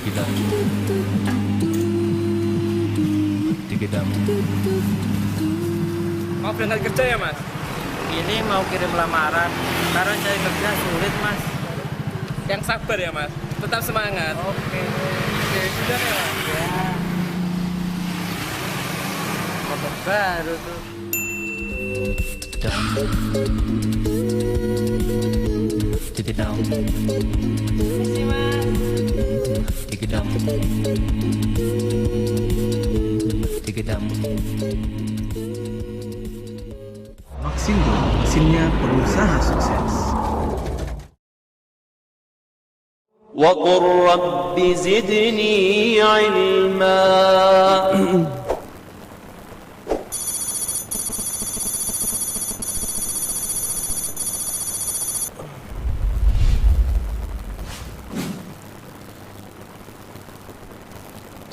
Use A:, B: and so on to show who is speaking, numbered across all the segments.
A: Dikidam, dikidam.
B: Mau berangkat kerja ya mas?
C: Ini mau kirim lamaran, karena cari kerja sulit mas.
B: Yang sabar ya mas, tetap semangat.
C: Oke.
B: Oke, sudah ya mas.
C: Ya. Motor baru tuh.
A: Dikidam, dikidam,
C: Misi mas.
A: dikidam, dikidam.
D: Maxindo, mesinnya pengusaha sukses.
E: وقل رب زدني علما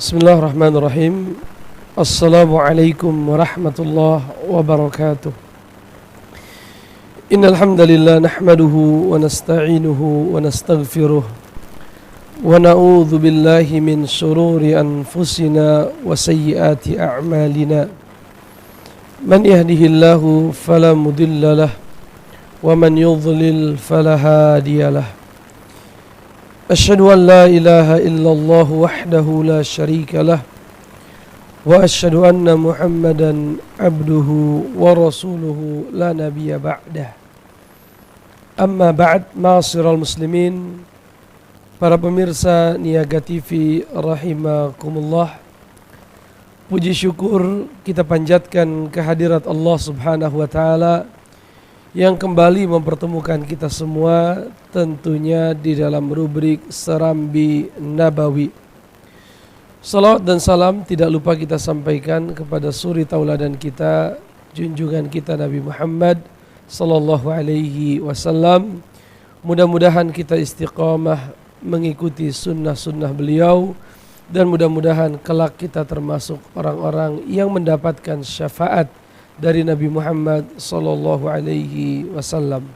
F: Bismillahirrahmanirrahim. Assalamualaikum warahmatullahi wabarakatuh. Innal hamdalillah nahmaduhu wa nasta'inuhu wa nastaghfiruh wa na'udzu billahi min shururi anfusina wa sayyiati a'malina. Man yahdihillahu fala mudilla lahu wa man yudlil fala hadiyalah. Asyhadu an la ilaha illallah wahdahu la syarika lah wa asyhadu anna Muhammadan abduhu wa rasuluhu la nabiyya ba'dah. Amma ba'd, ma'asyiral muslimin, para pemirsa Niaga TV rahimakumullah. Puji syukur kita panjatkan kehadirat Allah Subhanahu wa taala yang kembali mempertemukan kita semua tentunya di dalam rubrik Serambi Nabawi. Salawat dan salam tidak lupa kita sampaikan kepada suri tauladan kita, junjungan kita Nabi Muhammad sallallahu alaihi wasallam. Mudah-mudahan kita istiqamah mengikuti sunnah-sunnah beliau dan mudah-mudahan kelak kita termasuk orang-orang yang mendapatkan syafaat dari Nabi Muhammad sallallahu alaihi wasallam.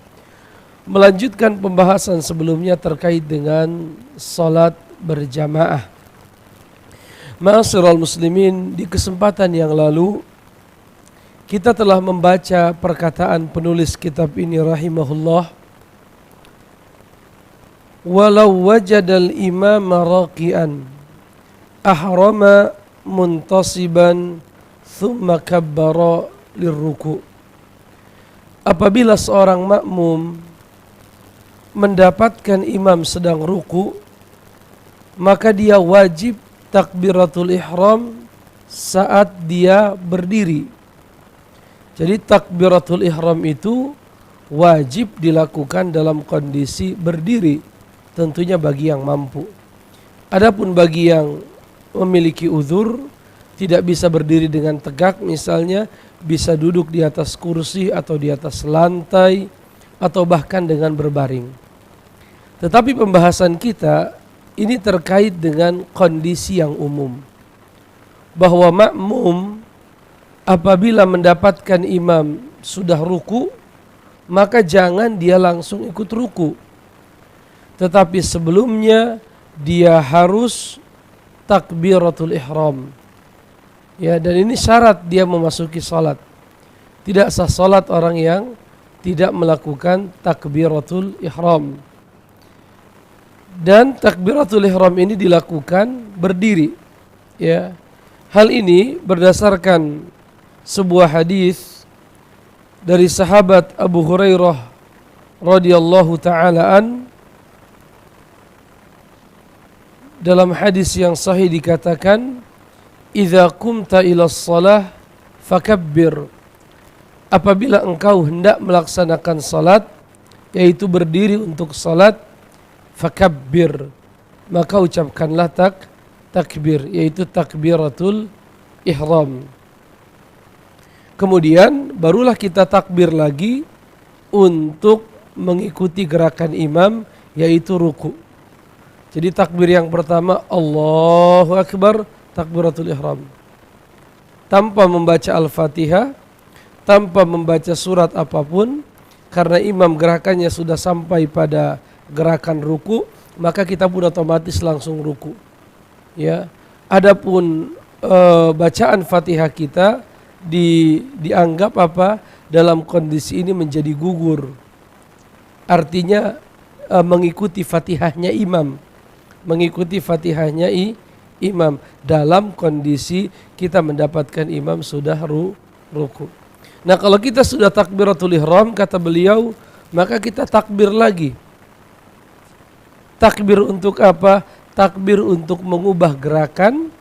F: Melanjutkan pembahasan sebelumnya terkait dengan salat berjamaah. Ma'asyiral muslimin, di kesempatan yang lalu kita telah membaca perkataan penulis kitab ini rahimahullah, walau wajadal imama raqian ahrama muntasiban thumma kabbara lirruku. Apabila seorang makmum mendapatkan imam sedang ruku, maka dia wajib takbiratul ihram saat dia berdiri. Jadi takbiratul ihram itu wajib dilakukan dalam kondisi berdiri, tentunya bagi yang mampu. Adapun bagi yang memiliki uzur, tidak bisa berdiri dengan tegak misalnya, bisa duduk di atas kursi atau di atas lantai atau bahkan dengan berbaring. Tetapi pembahasan kita ini terkait dengan kondisi yang umum, bahwa makmum apabila mendapatkan imam sudah ruku, maka jangan dia langsung ikut ruku, tetapi sebelumnya dia harus takbiratul ihram. Ya, dan ini syarat dia memasuki salat. Tidak sah salat orang yang tidak melakukan takbiratul ihram. Dan takbiratul ihram ini dilakukan berdiri. Ya. Hal ini berdasarkan sebuah hadis dari sahabat Abu Hurairah radhiyallahu taala an. Dalam hadis yang sahih dikatakan, idza qumta ila shalah fakabbir. Apabila engkau hendak melaksanakan salat, yaitu berdiri untuk salat, fakabbir, maka ucapkanlah takbir, yaitu takbiratul ihram. Kemudian barulah kita takbir lagi untuk mengikuti gerakan imam, yaitu ruku. Jadi takbir yang pertama Allahu Akbar, takbiratul ihram, tanpa membaca Al-Fatihah, tanpa membaca surat apapun, karena imam gerakannya sudah sampai pada gerakan ruku, maka kita pun otomatis langsung ruku. Ya, adapun bacaan Fatihah kita dianggap apa? Dalam kondisi ini menjadi gugur. Artinya mengikuti Fatihahnya imam. Mengikuti Fatihahnya imam dalam kondisi kita mendapatkan imam sudah ruku. Nah, kalau kita sudah takbiratul ihram kata beliau, maka kita takbir lagi. Takbir untuk apa? Takbir untuk mengubah gerakan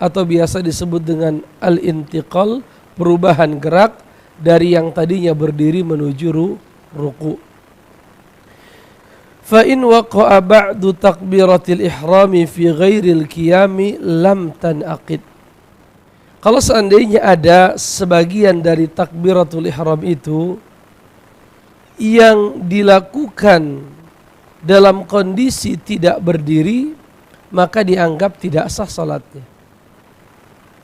F: atau biasa disebut dengan al-intiqal, perubahan gerak dari yang tadinya berdiri menuju ruku. Fa in waqa'a ba'du takbiratil ihrami fi ghairil qiyami lam tanaqid. Kalau seandainya ada sebagian dari takbiratul ihram itu yang dilakukan dalam kondisi tidak berdiri, maka dianggap tidak sah salatnya.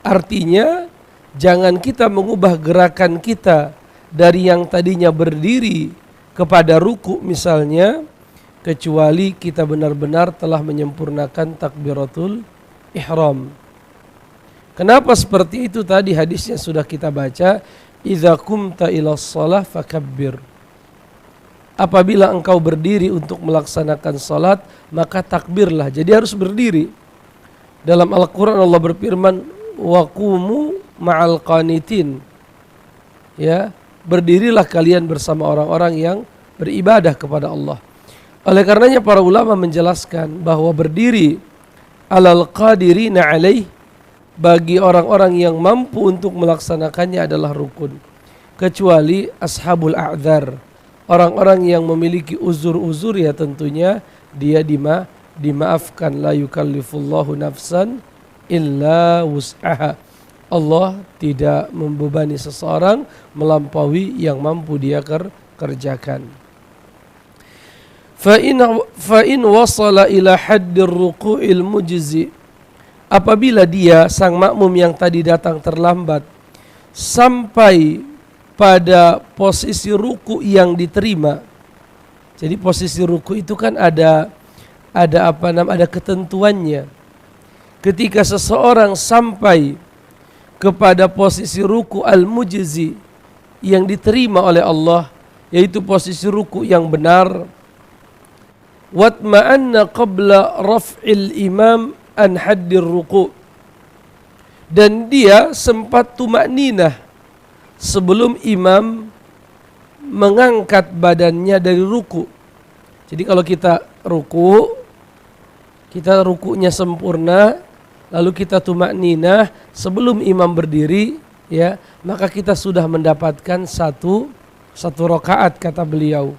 F: Artinya jangan kita mengubah gerakan kita dari yang tadinya berdiri kepada ruku misalnya, kecuali kita benar-benar telah menyempurnakan takbiratul ihram. Kenapa seperti itu? Tadi hadisnya sudah kita baca, idza qumta ilas shalah fakabbir. Apabila engkau berdiri untuk melaksanakan salat, maka takbirlah. Jadi harus berdiri. Dalam Al-Qur'an Allah berfirman, wa qumu ma'al qanitin. Ya, berdirilah kalian bersama orang-orang yang beribadah kepada Allah. Oleh karenanya para ulama menjelaskan bahwa berdiri alal qadirina alaih bagi orang-orang yang mampu untuk melaksanakannya adalah rukun, kecuali ashabul a'dzar, orang-orang yang memiliki uzur-uzur, ya tentunya dia dimaafkan. La yukallifullahu nafsan illa wus'aha. Allah tidak membebani seseorang melampaui yang mampu dia kerjakan. Fa in wasala ila haddir ruku'il mujzi, apabila dia sang makmum yang tadi datang terlambat sampai pada posisi ruku yang diterima. Jadi posisi ruku itu kan ada ketentuannya. Ketika seseorang sampai kepada posisi ruku al-mujzi yang diterima oleh Allah, yaitu posisi ruku yang benar, watma'anna qabla raf'il imam an haddir ruku, dan dia sempat tumakninah sebelum imam mengangkat badannya dari ruku. Jadi kalau kita rukunya sempurna, lalu kita tumakninah sebelum imam berdiri, ya, maka kita sudah mendapatkan satu rakaat, kata beliau.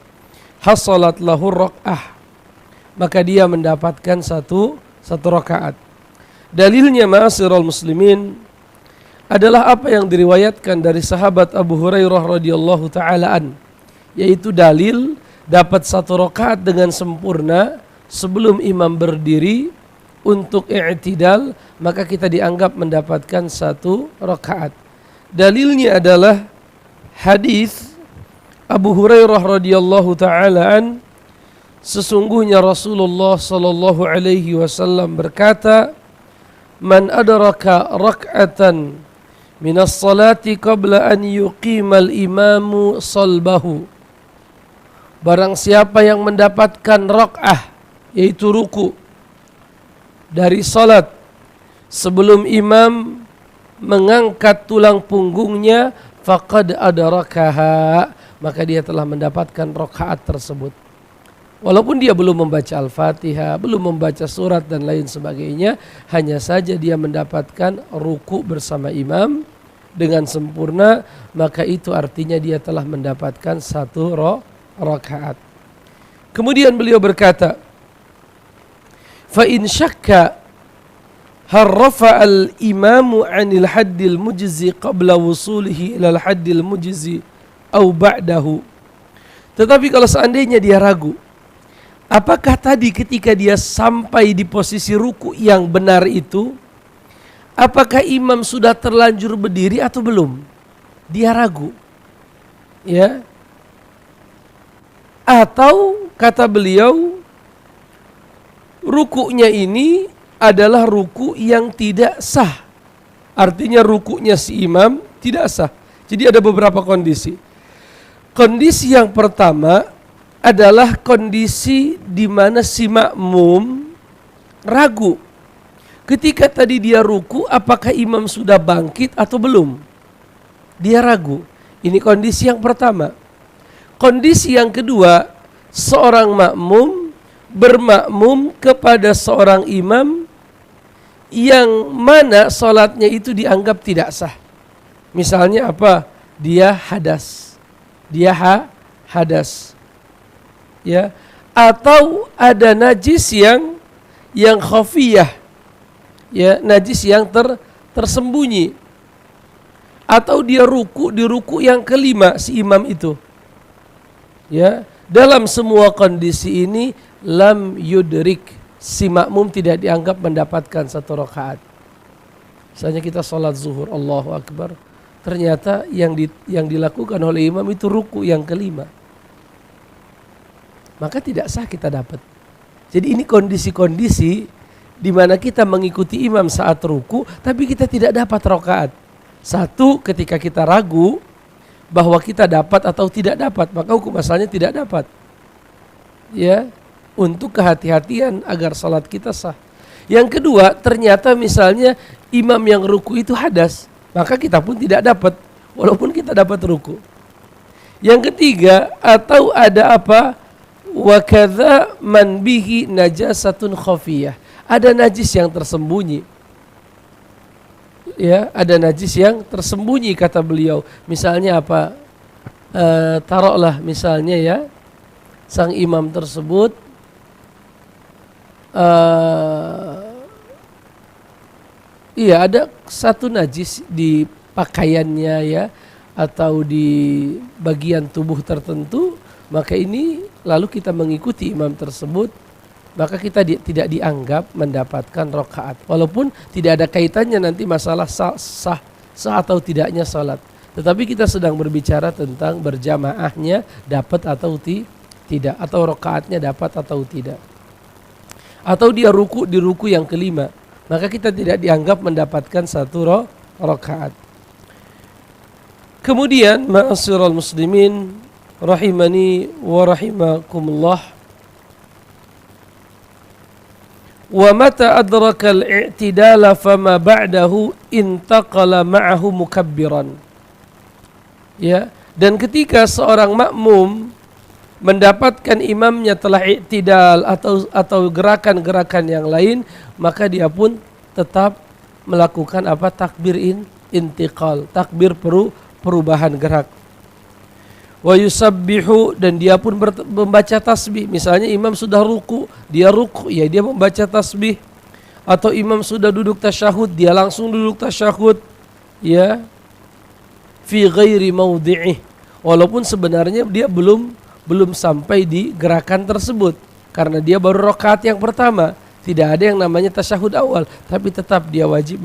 F: Hasalat lahu rak'ah, maka dia mendapatkan satu rakaat. Dalilnya ma'asyiral muslimin adalah apa yang diriwayatkan dari sahabat Abu Hurairah radhiyallahu taala an, yaitu dalil dapat satu rakaat dengan sempurna sebelum imam berdiri untuk i'tidal, maka kita dianggap mendapatkan satu rakaat. Dalilnya adalah hadis Abu Hurairah radhiyallahu taala an, sesungguhnya Rasulullah sallallahu alaihi wasallam berkata, man adraka rak'atan minas salati qabla an yuqimal imamu salbahu, barang siapa yang mendapatkan rak'ah, yaitu ruku dari salat sebelum imam mengangkat tulang punggungnya, faqad adrakaha, maka dia telah mendapatkan rakaat tersebut. Walaupun dia belum membaca Al-Fatihah, belum membaca surat dan lain sebagainya, hanya saja dia mendapatkan ruku bersama imam dengan sempurna, maka itu artinya dia telah mendapatkan satu rakaat. Kemudian beliau berkata, fa in syakka hal rafa'al imamu 'anil haddil mujzi qabla wusulihi ilal haddil mujzi au ba'dahu. Tetapi kalau seandainya dia ragu, apakah tadi ketika dia sampai di posisi ruku yang benar itu, apakah imam sudah terlanjur berdiri atau belum? Dia ragu. Ya. Atau kata beliau, rukunya ini adalah ruku yang tidak sah. Artinya rukunya si imam tidak sah. Jadi ada beberapa kondisi. Kondisi yang pertama adalah kondisi di mana si makmum ragu. Ketika tadi dia ruku, apakah imam sudah bangkit atau belum? Dia ragu. Ini kondisi yang pertama. Kondisi yang kedua, seorang makmum bermakmum kepada seorang imam yang mana sholatnya itu dianggap tidak sah. Misalnya apa? Dia hadas. Dia hadas. Ya, atau ada najis yang khafiyah. Ya, najis yang tersembunyi. Atau dia ruku di ruku yang kelima si imam itu. Ya, dalam semua kondisi ini lam yudrik, si makmum tidak dianggap mendapatkan satu rakaat. Misalnya kita sholat zuhur, Allahu Akbar, ternyata yang dilakukan oleh imam itu ruku yang kelima, maka tidak sah kita dapat. Jadi ini kondisi-kondisi di mana kita mengikuti imam saat ruku, tapi kita tidak dapat rakaat. Satu, ketika kita ragu bahwa kita dapat atau tidak dapat, maka hukum asalnya tidak dapat. Ya, untuk kehati-hatian agar salat kita sah. Yang kedua, ternyata misalnya imam yang ruku itu hadas, maka kita pun tidak dapat walaupun kita dapat ruku. Yang ketiga, atau ada apa? Wa kadza man bihi najasatun khafiyah. Ada najis yang tersembunyi. Ya, ada najis yang tersembunyi kata beliau. Misalnya apa? Taruhlah misalnya ya, sang imam tersebut ada satu najis di pakaiannya ya, atau di bagian tubuh tertentu, maka ini lalu kita mengikuti imam tersebut, maka kita tidak dianggap mendapatkan rakaat, walaupun tidak ada kaitannya nanti masalah sah atau tidaknya salat. Tetapi kita sedang berbicara tentang berjamaahnya dapat atau tidak, atau rakaatnya dapat atau tidak. Atau dia ruku di ruku yang kelima, maka kita tidak dianggap mendapatkan satu rakaat. Kemudian ma'asyiral muslimin rahimani wa rahimakumullah, wa mata adraka al-i'tidala fama ba'dahu intaqala ma'ahu mukabbiran. Ya, dan ketika seorang makmum mendapatkan imamnya telah i'tidal atau gerakan-gerakan yang lain, maka dia pun tetap melakukan apa? Takbir intiqal, takbir perubahan gerak. Wa yusabbihu, dan dia pun membaca tasbih. Misalnya imam sudah ruku, dia ruku, ya dia membaca tasbih. Atau imam sudah duduk tasyahud, dia langsung duduk tasyahud, ya, fi ghairi maudhi'ih, walaupun sebenarnya dia belum sampai di gerakan tersebut, karena dia baru rakaat yang pertama. Tidak ada yang namanya tasyahud awal, tapi tetap dia wajib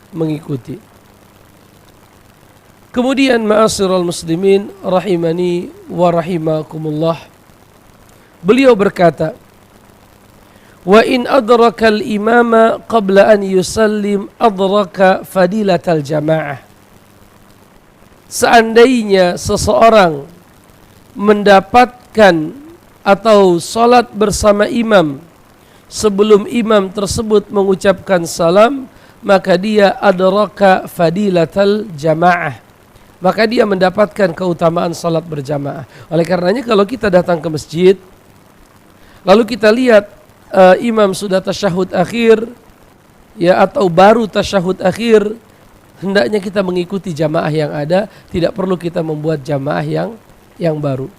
F: mengikuti. Kemudian ma'asyiral muslimin rahimani wa rahimakumullah, beliau berkata, wa in adraka al-imama qabla an yusallim adraka fadilatal jamaah. Seandainya seseorang mendapatkan atau salat bersama imam sebelum imam tersebut mengucapkan salam, maka dia adraka fadilatal jamaah, maka dia mendapatkan keutamaan salat berjamaah. Oleh karenanya kalau kita datang ke masjid lalu kita lihat imam sudah tasyahud akhir, ya, atau baru tasyahud akhir, hendaknya kita mengikuti jamaah yang ada, tidak perlu kita membuat jamaah yang baru.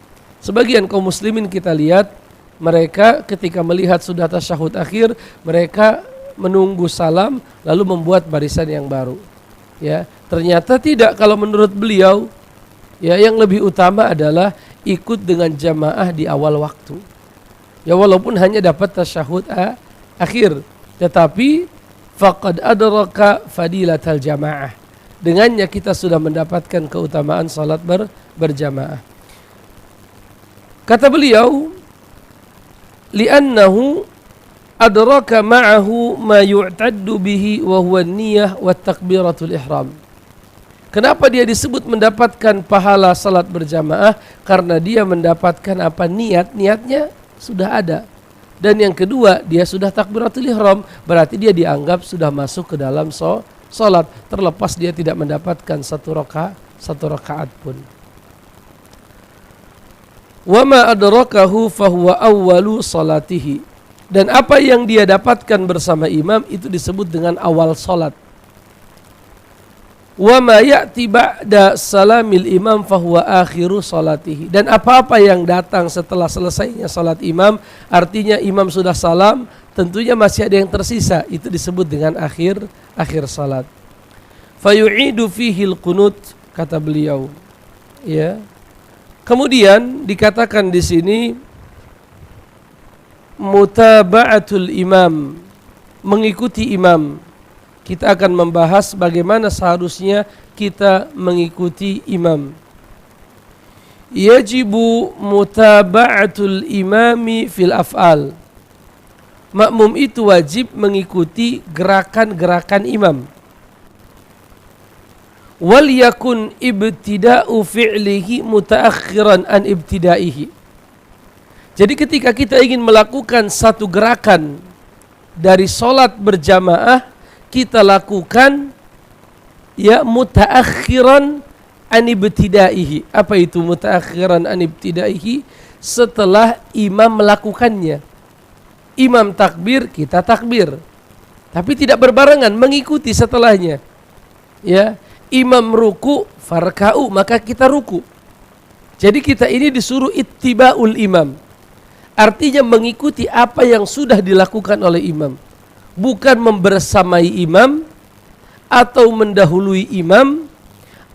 F: Sebagian kaum muslimin kita lihat, mereka ketika melihat sudah tasyahud akhir, mereka menunggu salam lalu membuat barisan yang baru. Ya, ternyata tidak. Kalau menurut beliau, ya, yang lebih utama adalah ikut dengan jamaah di awal waktu. Ya, walaupun hanya dapat tasyahud akhir, tetapi faqad adraka fadilatal jamaah. Dengannya kita sudah mendapatkan keutamaan salat berjamaah. Kata beliau, li'annahu adraka ma'ahu ma yu'taddu bihi wa huwa an-niyah wa takbiratul ihram. Kenapa dia disebut mendapatkan pahala salat berjamaah? Karena dia mendapatkan apa? Niatnya sudah ada. Dan yang kedua, dia sudah takbiratul ihram, berarti dia dianggap sudah masuk ke dalam salat, terlepas dia tidak mendapatkan satu rakaat pun. Wa ma adrakahu fahuwa awwalu salatihi. Dan apa yang dia dapatkan bersama imam itu disebut dengan awal salat. Wa ma ya'ti ba'da salamil imam fahuwa akhiru salatihi. Dan apa-apa yang datang setelah selesainya salat imam, artinya imam sudah salam, tentunya masih ada yang tersisa, itu disebut dengan akhir salat. Fayu'idu fihi al-qunut, kata beliau. Ya. Kemudian dikatakan di sini mutaba'atul imam, mengikuti imam. Kita akan membahas bagaimana seharusnya kita mengikuti imam. Yajibu mutaba'atul imami fil af'al. Makmum itu wajib mengikuti gerakan-gerakan imam. Wal yakun ibtida'u fi'lihi mutaakhiran an ibtida'ihi. Jadi ketika kita ingin melakukan satu gerakan dari solat berjamaah, kita lakukan ya mutaakhiran an ibtida'ihi. Apa itu mutaakhiran an ibtida'ihi? Setelah imam melakukannya. Imam takbir, kita takbir. Tapi tidak berbarengan, mengikuti setelahnya. Ya, imam ruku, farka'u, maka kita ruku. Jadi kita ini disuruh ittiba'ul imam. Artinya mengikuti apa yang sudah dilakukan oleh imam. Bukan membersamai imam, atau mendahului imam,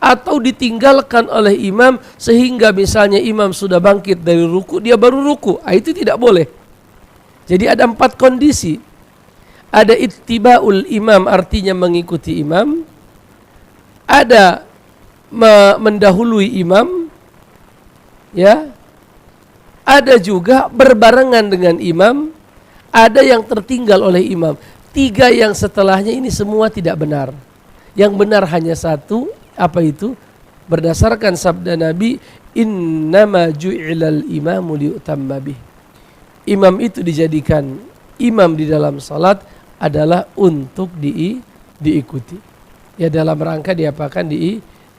F: atau ditinggalkan oleh imam, sehingga misalnya imam sudah bangkit dari ruku, dia baru ruku. Itu tidak boleh. Jadi ada 4 kondisi. Ada ittiba'ul imam, artinya mengikuti imam. Ada mendahului imam, ya. Ada juga berbarengan dengan imam. Ada yang tertinggal oleh imam. 3 yang setelahnya ini semua tidak benar. Yang benar hanya 1. Apa itu? Berdasarkan sabda Nabi, innama ju'ilal imamu liutamma bih. Imam itu dijadikan imam di dalam salat adalah untuk diikuti. Ya, dalam rangka diapakan?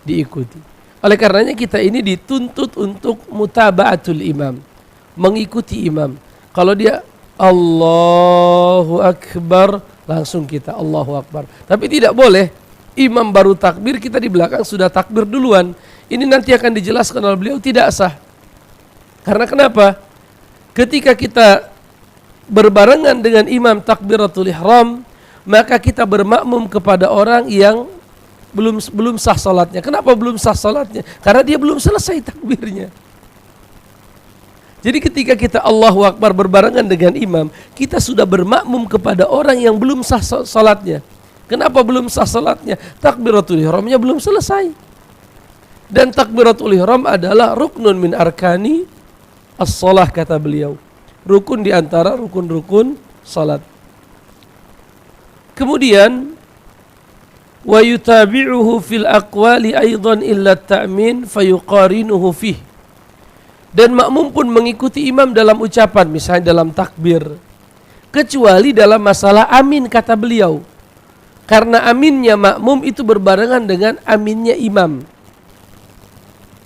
F: Diikuti. Oleh karenanya kita ini dituntut untuk mutaba'atul imam, mengikuti imam. Kalau dia Allahu Akbar, langsung kita Allahu Akbar. Tapi tidak boleh imam baru takbir, kita di belakang sudah takbir duluan. Ini nanti akan dijelaskan oleh beliau, tidak sah. Karena kenapa? Ketika kita berbarengan dengan imam takbiratul ihram, maka kita bermakmum kepada orang yang belum sah salatnya. Kenapa belum sah salatnya? Karena dia belum selesai takbirnya. Jadi ketika kita Allahu Akbar berbarengan dengan imam, kita sudah bermakmum kepada orang yang belum sah salatnya. Kenapa belum sah salatnya? Takbiratul ihramnya belum selesai. Dan takbiratul ihram adalah ruknun min arkani as-salah, kata beliau. Rukun di antara rukun-rukun salat. Kemudian wa yutabi'uhu fil aqwali aidan illa ta'min fayuqarinuhu fih. Dan makmum pun mengikuti imam dalam ucapan, misalnya dalam takbir, kecuali dalam masalah amin, kata beliau. Karena aminnya makmum itu berbarengan dengan aminnya imam.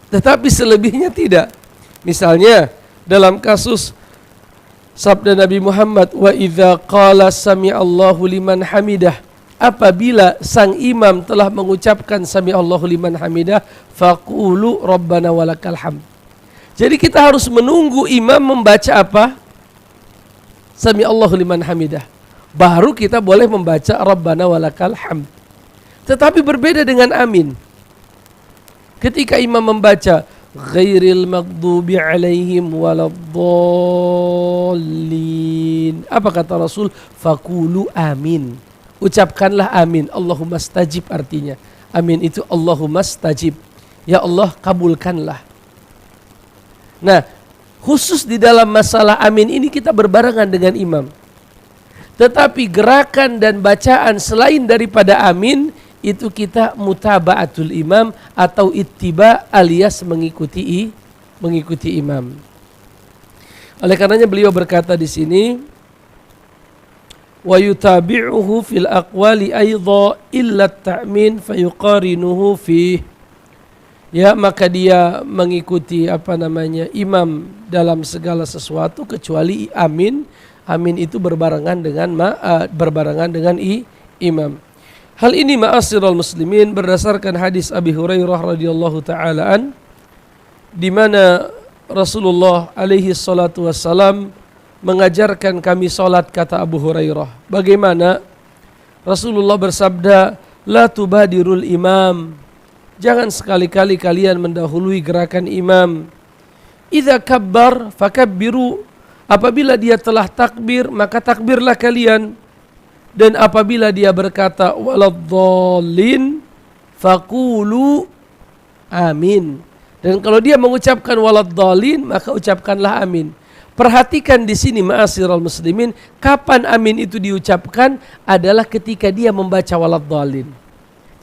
F: Tetapi selebihnya tidak. Misalnya dalam kasus sabda Nabi Muhammad, wa idza qala sami'allahu liman hamidah, apabila sang imam telah mengucapkan sami'allahu liman hamidah, faqulu rabbana walakal hamd. Jadi kita harus menunggu imam membaca apa? Sami'allahu liman hamidah. Baru kita boleh membaca rabbana walakal hamd. Tetapi berbeda dengan amin. Ketika imam membaca ghairil maghdubi alaihim waladdallin, apa kata Rasul? Faqulu amin. Ucapkanlah amin. Allahumma stajib artinya. Amin itu Allahumma stajib. Ya Allah, kabulkanlah. Nah, khusus di dalam masalah amin ini kita berbarengan dengan imam. Tetapi gerakan dan bacaan selain daripada amin itu kita mutaba'atul imam atau ittiba alias mengikuti imam. Oleh karenanya beliau berkata di sini, wa yutabi'uhu fil aqwali aidha illa at-ta'min fayuqarinuhu fi. Ya, maka dia mengikuti imam dalam segala sesuatu kecuali amin. Amin itu berbarengan dengan imam. Hal ini ma'asyiral muslimin berdasarkan hadis Abi Hurairah radhiyallahu taala an, di mana Rasulullah alaihi salatu wassalam mengajarkan kami salat, kata Abu Hurairah. Bagaimana? Rasulullah bersabda, la tubadirul imam. Jangan sekali-kali kalian mendahului gerakan imam. Idza kabbar fakabbiru. Apabila dia telah takbir, maka takbirlah kalian. Dan apabila dia berkata waladdallin faqulu amin. Dan kalau dia mengucapkan waladdallin, maka ucapkanlah amin. Perhatikan di sini ma'asyiral muslimin, kapan amin itu diucapkan adalah ketika dia membaca waladdallin.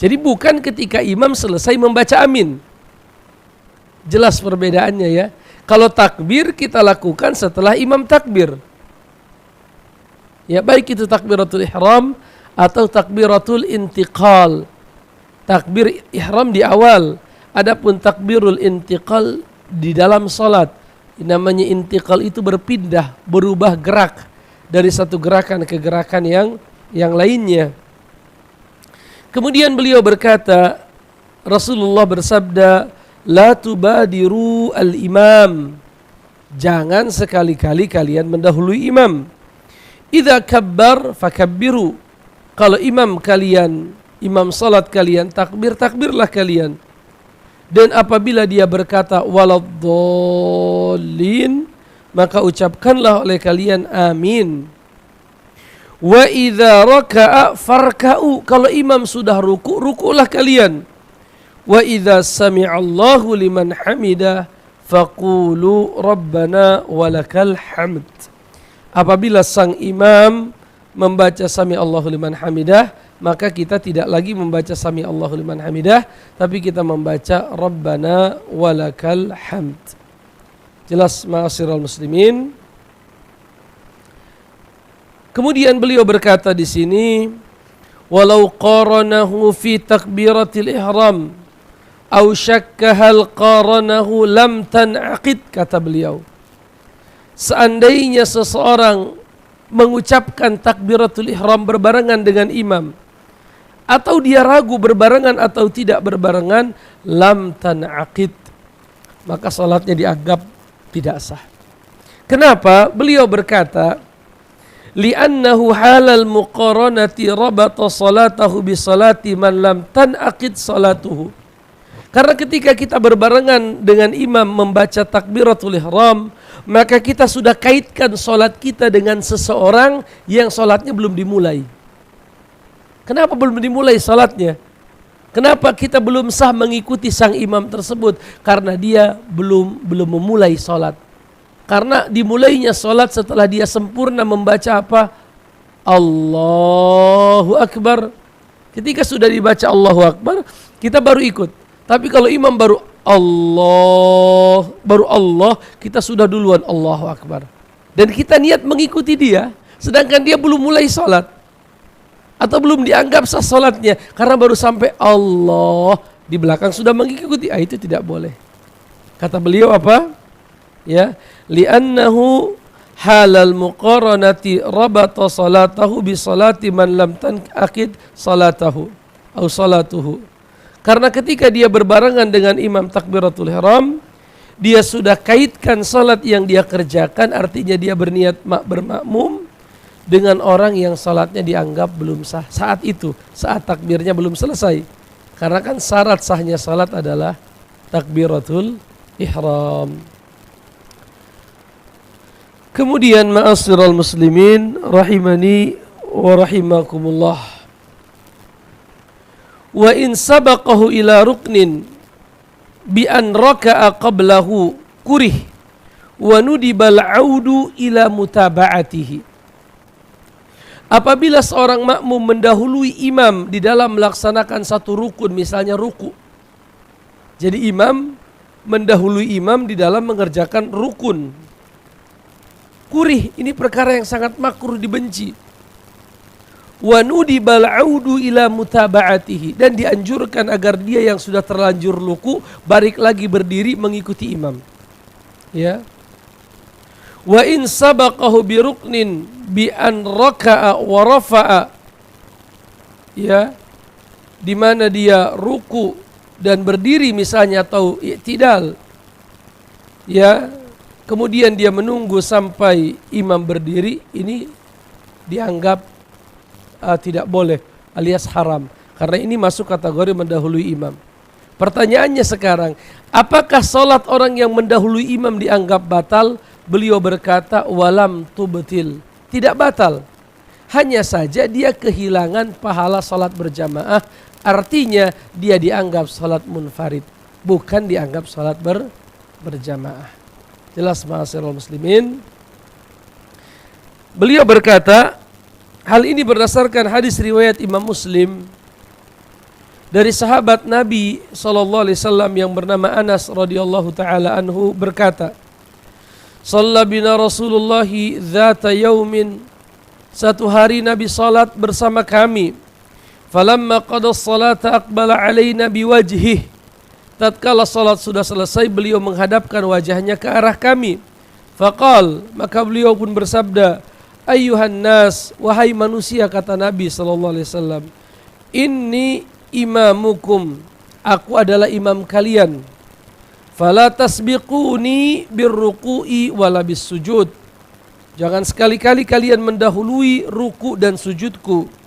F: Jadi bukan ketika imam selesai membaca amin. Jelas perbedaannya ya. Kalau takbir kita lakukan setelah imam takbir. Ya, baik itu takbiratul ihram atau takbiratul intiqal. Takbir ihram di awal, adapun takbirul intiqal di dalam salat. Namanya intiqal itu berpindah, berubah gerak dari satu gerakan ke gerakan yang lainnya. Kemudian beliau berkata, Rasulullah bersabda, la tubadiru al-imam. Jangan sekali-kali kalian mendahului imam. Idza kabbar fakabbiru. Kalau imam salat kalian takbir, takbirlah kalian. Dan apabila dia berkata waladdallin, maka ucapkanlah oleh kalian amin. Wa idza raka'a farka'u. Kalau imam sudah ruku', ruku'lah kalian. Wa idza sami'allahu liman hamidah faqulu rabbana walakal hamd. Apabila sang imam membaca sami Allahu liman hamidah, maka kita tidak lagi membaca sami Allahu liman hamidah, tapi kita membaca rabbana walakal hamd. Jelas ma'asyiral muslimin. Kemudian beliau berkata di sini, walau qaranahu fi takbiratil ihram aw syakka hal qaranahu lam tan'aqid, kata beliau. Seandainya seseorang mengucapkan takbiratul ihram berbarengan dengan imam, atau dia ragu berbarengan atau tidak berbarengan, lam tan'aqid, maka salatnya dianggap tidak sah. Kenapa? Beliau berkata, li'annahu halal muqaranati rabata salatahu bi salati man lam tan'aqid salatuhu. Karena ketika kita berbarengan dengan imam membaca takbiratul ihram, maka kita sudah kaitkan salat kita dengan seseorang yang salatnya belum dimulai. Kenapa belum dimulai salatnya? Kenapa kita belum sah mengikuti sang imam tersebut? Karena dia belum memulai salat. Karena dimulainya salat setelah dia sempurna membaca apa? Allahu Akbar. Ketika sudah dibaca Allahu Akbar, kita baru ikut. Tapi kalau imam baru Allah, kita sudah duluan Allahu Akbar. Dan kita niat mengikuti dia, sedangkan dia belum mulai salat. Atau belum dianggap sah salatnya, karena baru sampai Allah, di belakang sudah mengikuti. Itu tidak boleh. Kata beliau apa? Ya, li'annahu halal muqaranati rabata salatahu bi salati man lam tanaqid salatahu atau salatuhu. Karena ketika dia berbarengan dengan imam takbiratul ihram, dia sudah kaitkan salat yang dia kerjakan, artinya dia berniat bermakmum dengan orang yang salatnya dianggap belum sah saat itu, saat takbirnya belum selesai. Karena kan syarat sahnya salat adalah takbiratul ihram. Kemudian ma'asyiral muslimin rahimani wa rahimakumullah. Wa in sabaqahu ila ruknin bi an raka'a qablahu kurih wa nudibal audu ila mutaba'atihi. Apabila seorang makmum mendahului imam di dalam melaksanakan satu rukun, misalnya ruku. Jadi imam mendahului imam di dalam mengerjakan rukun. Kurih, ini perkara yang sangat makruh, dibenci. Wa nudibal audu ila mutaba'atihi, dan dianjurkan agar dia yang sudah terlanjur ruku balik lagi berdiri mengikuti imam. Ya. Wa in sabaqahu bi ruknin bi an raka'a wa rafa'a, ya, di mana dia ruku dan berdiri misalnya, atau i'tidal, ya, kemudian dia menunggu sampai imam berdiri, ini dianggap tidak boleh alias haram, karena ini masuk kategori mendahului imam. Pertanyaannya sekarang, apakah salat orang yang mendahului imam dianggap batal? Beliau berkata walam tubtil, tidak batal, hanya saja dia kehilangan pahala salat berjamaah. Artinya dia dianggap salat munfarid, bukan dianggap salat berjamaah. Jelas ma'asyiral muslimin? Beliau berkata, hal ini berdasarkan hadis riwayat Imam Muslim dari sahabat Nabi SAW yang bernama Anas radhiyallahu taala anhu berkata, "Shalla bina Rasulullah dzata yaumin." Satu hari Nabi salat bersama kami. Falamma qada as-salata aqbala alaina biwajhihi. Tatkala salat sudah selesai, beliau menghadapkan wajahnya ke arah kami. Faqal, maka beliau pun bersabda, "Ayyuhan nas, wahai manusia," kata Nabi sallallahu alaihi wasallam, "Inni imamukum, aku adalah imam kalian. Fala tasbiquni birruku'i wala bissujud." Jangan sekali-kali kalian mendahului ruku dan sujudku.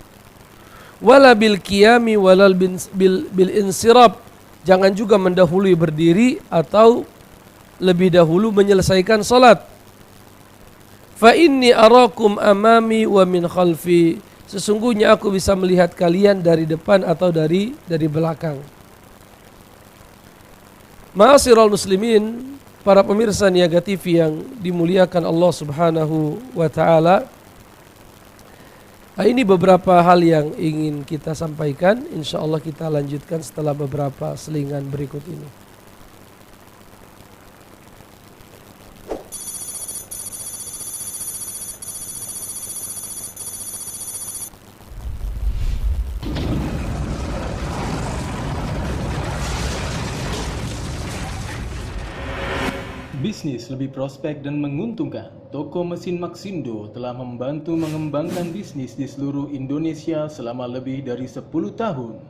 F: Wala bil qiyami walal bil insirab. Jangan juga mendahului berdiri atau lebih dahulu menyelesaikan salat. Fa inni arakum amami wa min khalfi. Sesungguhnya aku bisa melihat kalian dari depan atau dari belakang. Ma'asyiral muslimin, para pemirsa Niaga TV yang dimuliakan Allah Subhanahu wa taala. Ini beberapa hal yang ingin kita sampaikan. Insya Allah kita lanjutkan setelah beberapa selingan berikut ini.
D: Bisnis lebih prospek dan menguntungkan. Toko mesin Maxindo telah membantu mengembangkan bisnis di seluruh Indonesia selama lebih dari 10 tahun.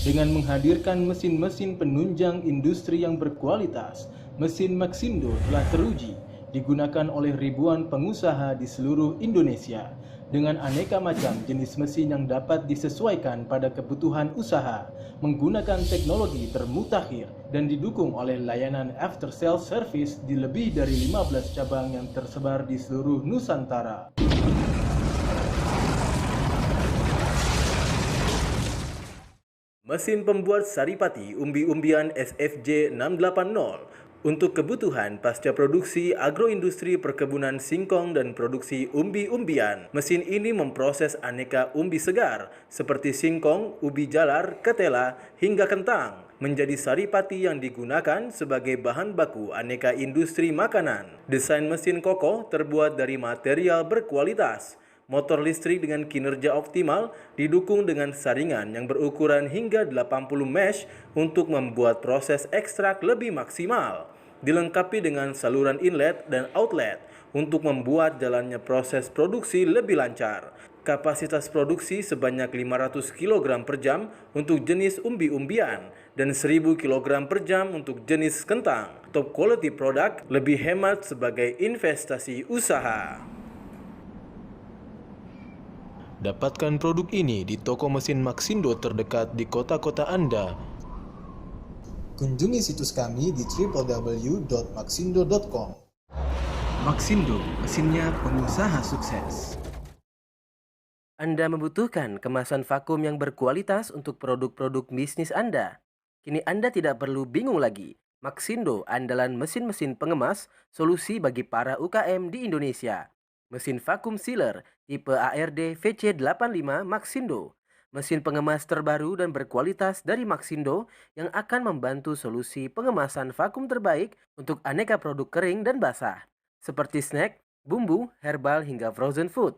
D: Dengan menghadirkan mesin-mesin penunjang industri yang berkualitas, mesin Maxindo telah teruji digunakan oleh ribuan pengusaha di seluruh Indonesia. Dengan aneka macam jenis mesin yang dapat disesuaikan pada kebutuhan usaha, menggunakan teknologi termutakhir dan didukung oleh layanan after sales service di lebih dari 15 cabang yang tersebar di seluruh Nusantara.
G: Mesin pembuat saripati umbi-umbian SFJ 680 untuk kebutuhan pasca produksi agroindustri perkebunan singkong dan produksi umbi-umbian. Mesin ini memproses aneka umbi segar seperti singkong, ubi jalar, ketela, hingga kentang menjadi saripati yang digunakan sebagai bahan baku aneka industri makanan. Desain mesin kokoh terbuat dari material berkualitas. Motor listrik dengan kinerja optimal didukung dengan saringan yang berukuran hingga 80 mesh untuk membuat proses ekstrak lebih maksimal. Dilengkapi dengan saluran inlet dan outlet untuk membuat jalannya proses produksi lebih lancar. Kapasitas produksi sebanyak 500 kg per jam untuk jenis umbi-umbian dan 1000 kg per jam untuk jenis kentang. Top quality product, lebih hemat sebagai investasi usaha.
H: Dapatkan produk ini di toko mesin Maxindo terdekat di kota-kota Anda.
I: Kunjungi situs kami di www.maxindo.com.
D: Maxindo, mesinnya pengusaha sukses.
J: Anda membutuhkan kemasan vakum yang berkualitas untuk produk-produk bisnis Anda. Kini Anda tidak perlu bingung lagi. Maxindo, andalan mesin-mesin pengemas, solusi bagi para UKM di Indonesia. mesin vakum sealer tipe ARD VC85 Maxindo, mesin pengemas terbaru dan berkualitas dari Maxindo yang akan membantu solusi pengemasan vakum terbaik untuk aneka produk kering dan basah, seperti snack, bumbu, herbal hingga frozen food.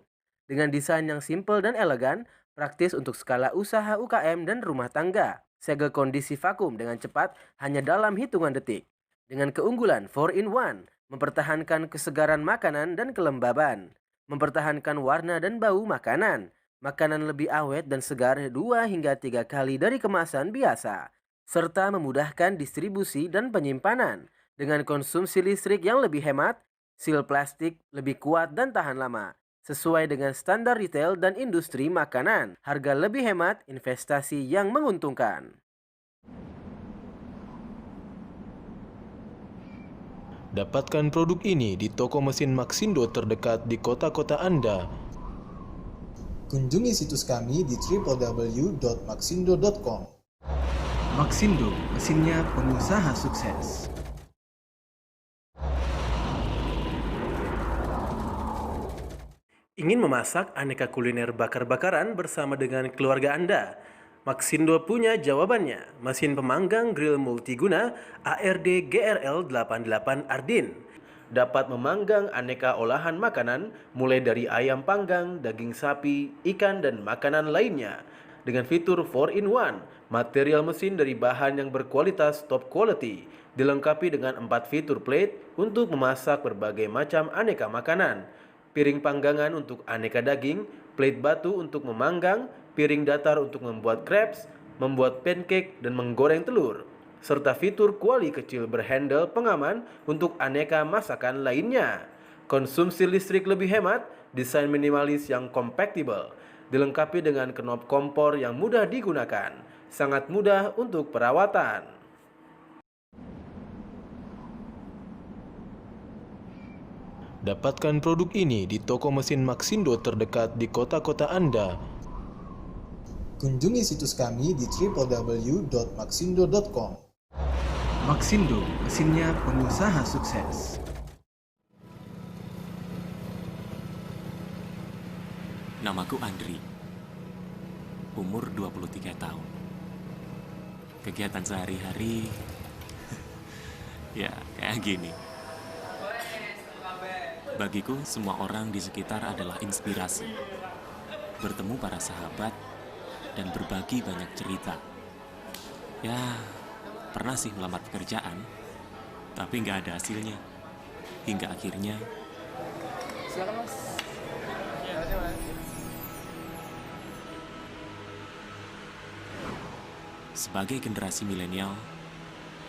J: Dengan desain yang simple dan elegan, praktis untuk skala usaha UKM dan rumah tangga. Segel kondisi vakum dengan cepat hanya dalam hitungan detik. Dengan keunggulan 4-in-1, mempertahankan kesegaran makanan dan kelembaban. Mempertahankan warna dan bau makanan. Makanan lebih awet dan segar 2 hingga 3 kali dari kemasan biasa. Serta memudahkan distribusi dan penyimpanan. Dengan konsumsi listrik yang lebih hemat, seal plastik lebih kuat dan tahan lama. Sesuai dengan standar retail dan industri makanan. Harga lebih hemat, investasi yang menguntungkan.
H: Dapatkan produk ini di toko mesin Maxindo terdekat di kota-kota Anda.
D: Kunjungi situs kami di www.maxindo.com.
G: Maxindo, mesinnya pengusaha sukses. Ingin memasak aneka kuliner bakar-bakaran bersama dengan keluarga Anda? Maxindo punya jawabannya. Mesin pemanggang grill multiguna ARD GRL 88 Ardin. Dapat memanggang aneka olahan makanan mulai dari ayam panggang, daging sapi, ikan, dan makanan lainnya. Dengan fitur 4-in-1, material mesin dari bahan yang berkualitas top quality, dilengkapi dengan 4 fitur plate untuk memasak berbagai macam aneka makanan. Piring panggangan untuk aneka daging, plate batu untuk memanggang, piring datar untuk membuat crepes, membuat pancake, dan menggoreng telur. Serta fitur kuali kecil berhandle pengaman untuk aneka masakan lainnya. Konsumsi listrik lebih hemat, desain minimalis yang compactable, dilengkapi dengan knob kompor yang mudah digunakan, sangat mudah untuk perawatan.
H: Dapatkan produk ini di toko mesin Maxindo terdekat di kota-kota Anda.
D: Kunjungi situs kami di www.maxindo.com.
G: Maxindo, mesinnya pengusaha sukses.
I: Namaku Andri. Umur 23 tahun. Kegiatan sehari-hari ya kayak gini. Bagiku, semua orang di sekitar adalah inspirasi. Bertemu para sahabat dan berbagi banyak cerita. Ya, pernah sih melamar pekerjaan, tapi nggak ada hasilnya. Hingga akhirnya...
B: Silakan, Mas.
I: Sebagai generasi milenial,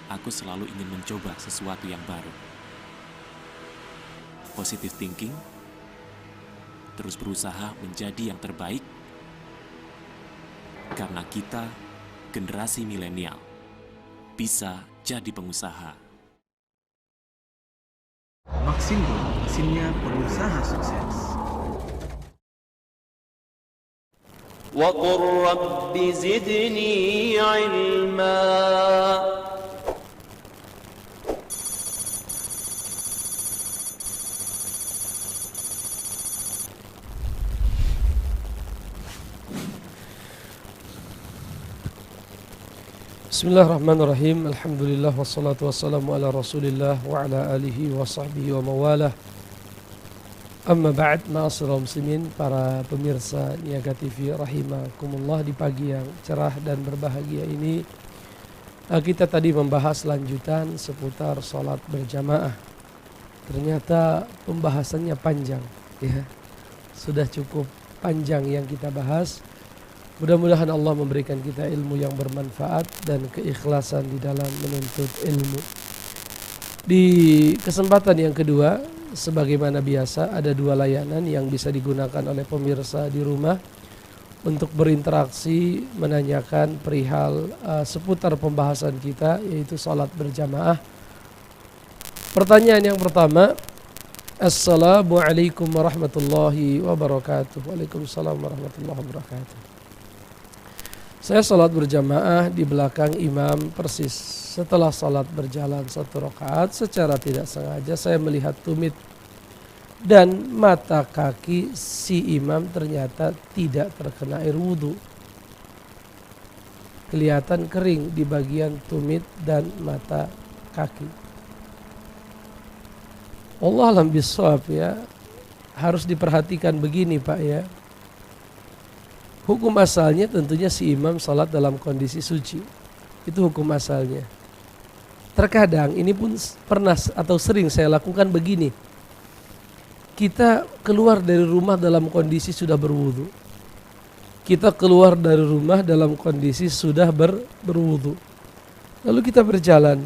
I: aku selalu ingin mencoba sesuatu yang baru. Positive thinking, terus berusaha menjadi yang terbaik, karena kita, generasi milenial, bisa jadi pengusaha.
G: Maxindo, mesinnya pengusaha sukses.
E: وقل رب زدني علما
F: Bismillahirrahmanirrahim. Alhamdulillah wassalatu wassalamu ala Rasulillah wa ala alihi wa sahbihi wa mawalah. Amma ba'd, ma'asyiral muslimin, para pemirsa Niaga TV rahimakumullah. Di pagi yang cerah dan berbahagia ini kita tadi membahas lanjutan seputar salat berjamaah. Ternyata pembahasannya panjang ya. Sudah cukup panjang yang kita bahas. Mudah-mudahan Allah memberikan kita ilmu yang bermanfaat dan keikhlasan di dalam menuntut ilmu. Di kesempatan yang kedua, sebagaimana biasa, ada dua layanan yang bisa digunakan oleh pemirsa di rumah untuk berinteraksi, menanyakan perihal seputar pembahasan kita, yaitu salat berjamaah. Pertanyaan yang pertama, Assalamualaikum warahmatullahi wabarakatuh. Waalaikumsalam warahmatullahi wabarakatuh. Saya salat berjamaah di belakang imam persis. Setelah salat berjalan 1 rakaat, secara tidak sengaja saya melihat tumit dan mata kaki si imam ternyata tidak terkena air wudhu. Kelihatan kering di bagian tumit dan mata kaki. Allah alam bisawab ya. Harus diperhatikan begini Pak ya. Hukum asalnya tentunya si imam salat dalam kondisi suci. Itu hukum asalnya. Terkadang ini pun pernah atau sering saya lakukan begini. Kita keluar dari rumah dalam kondisi sudah berwudu. Kita keluar dari rumah dalam kondisi sudah berwudu. Lalu kita berjalan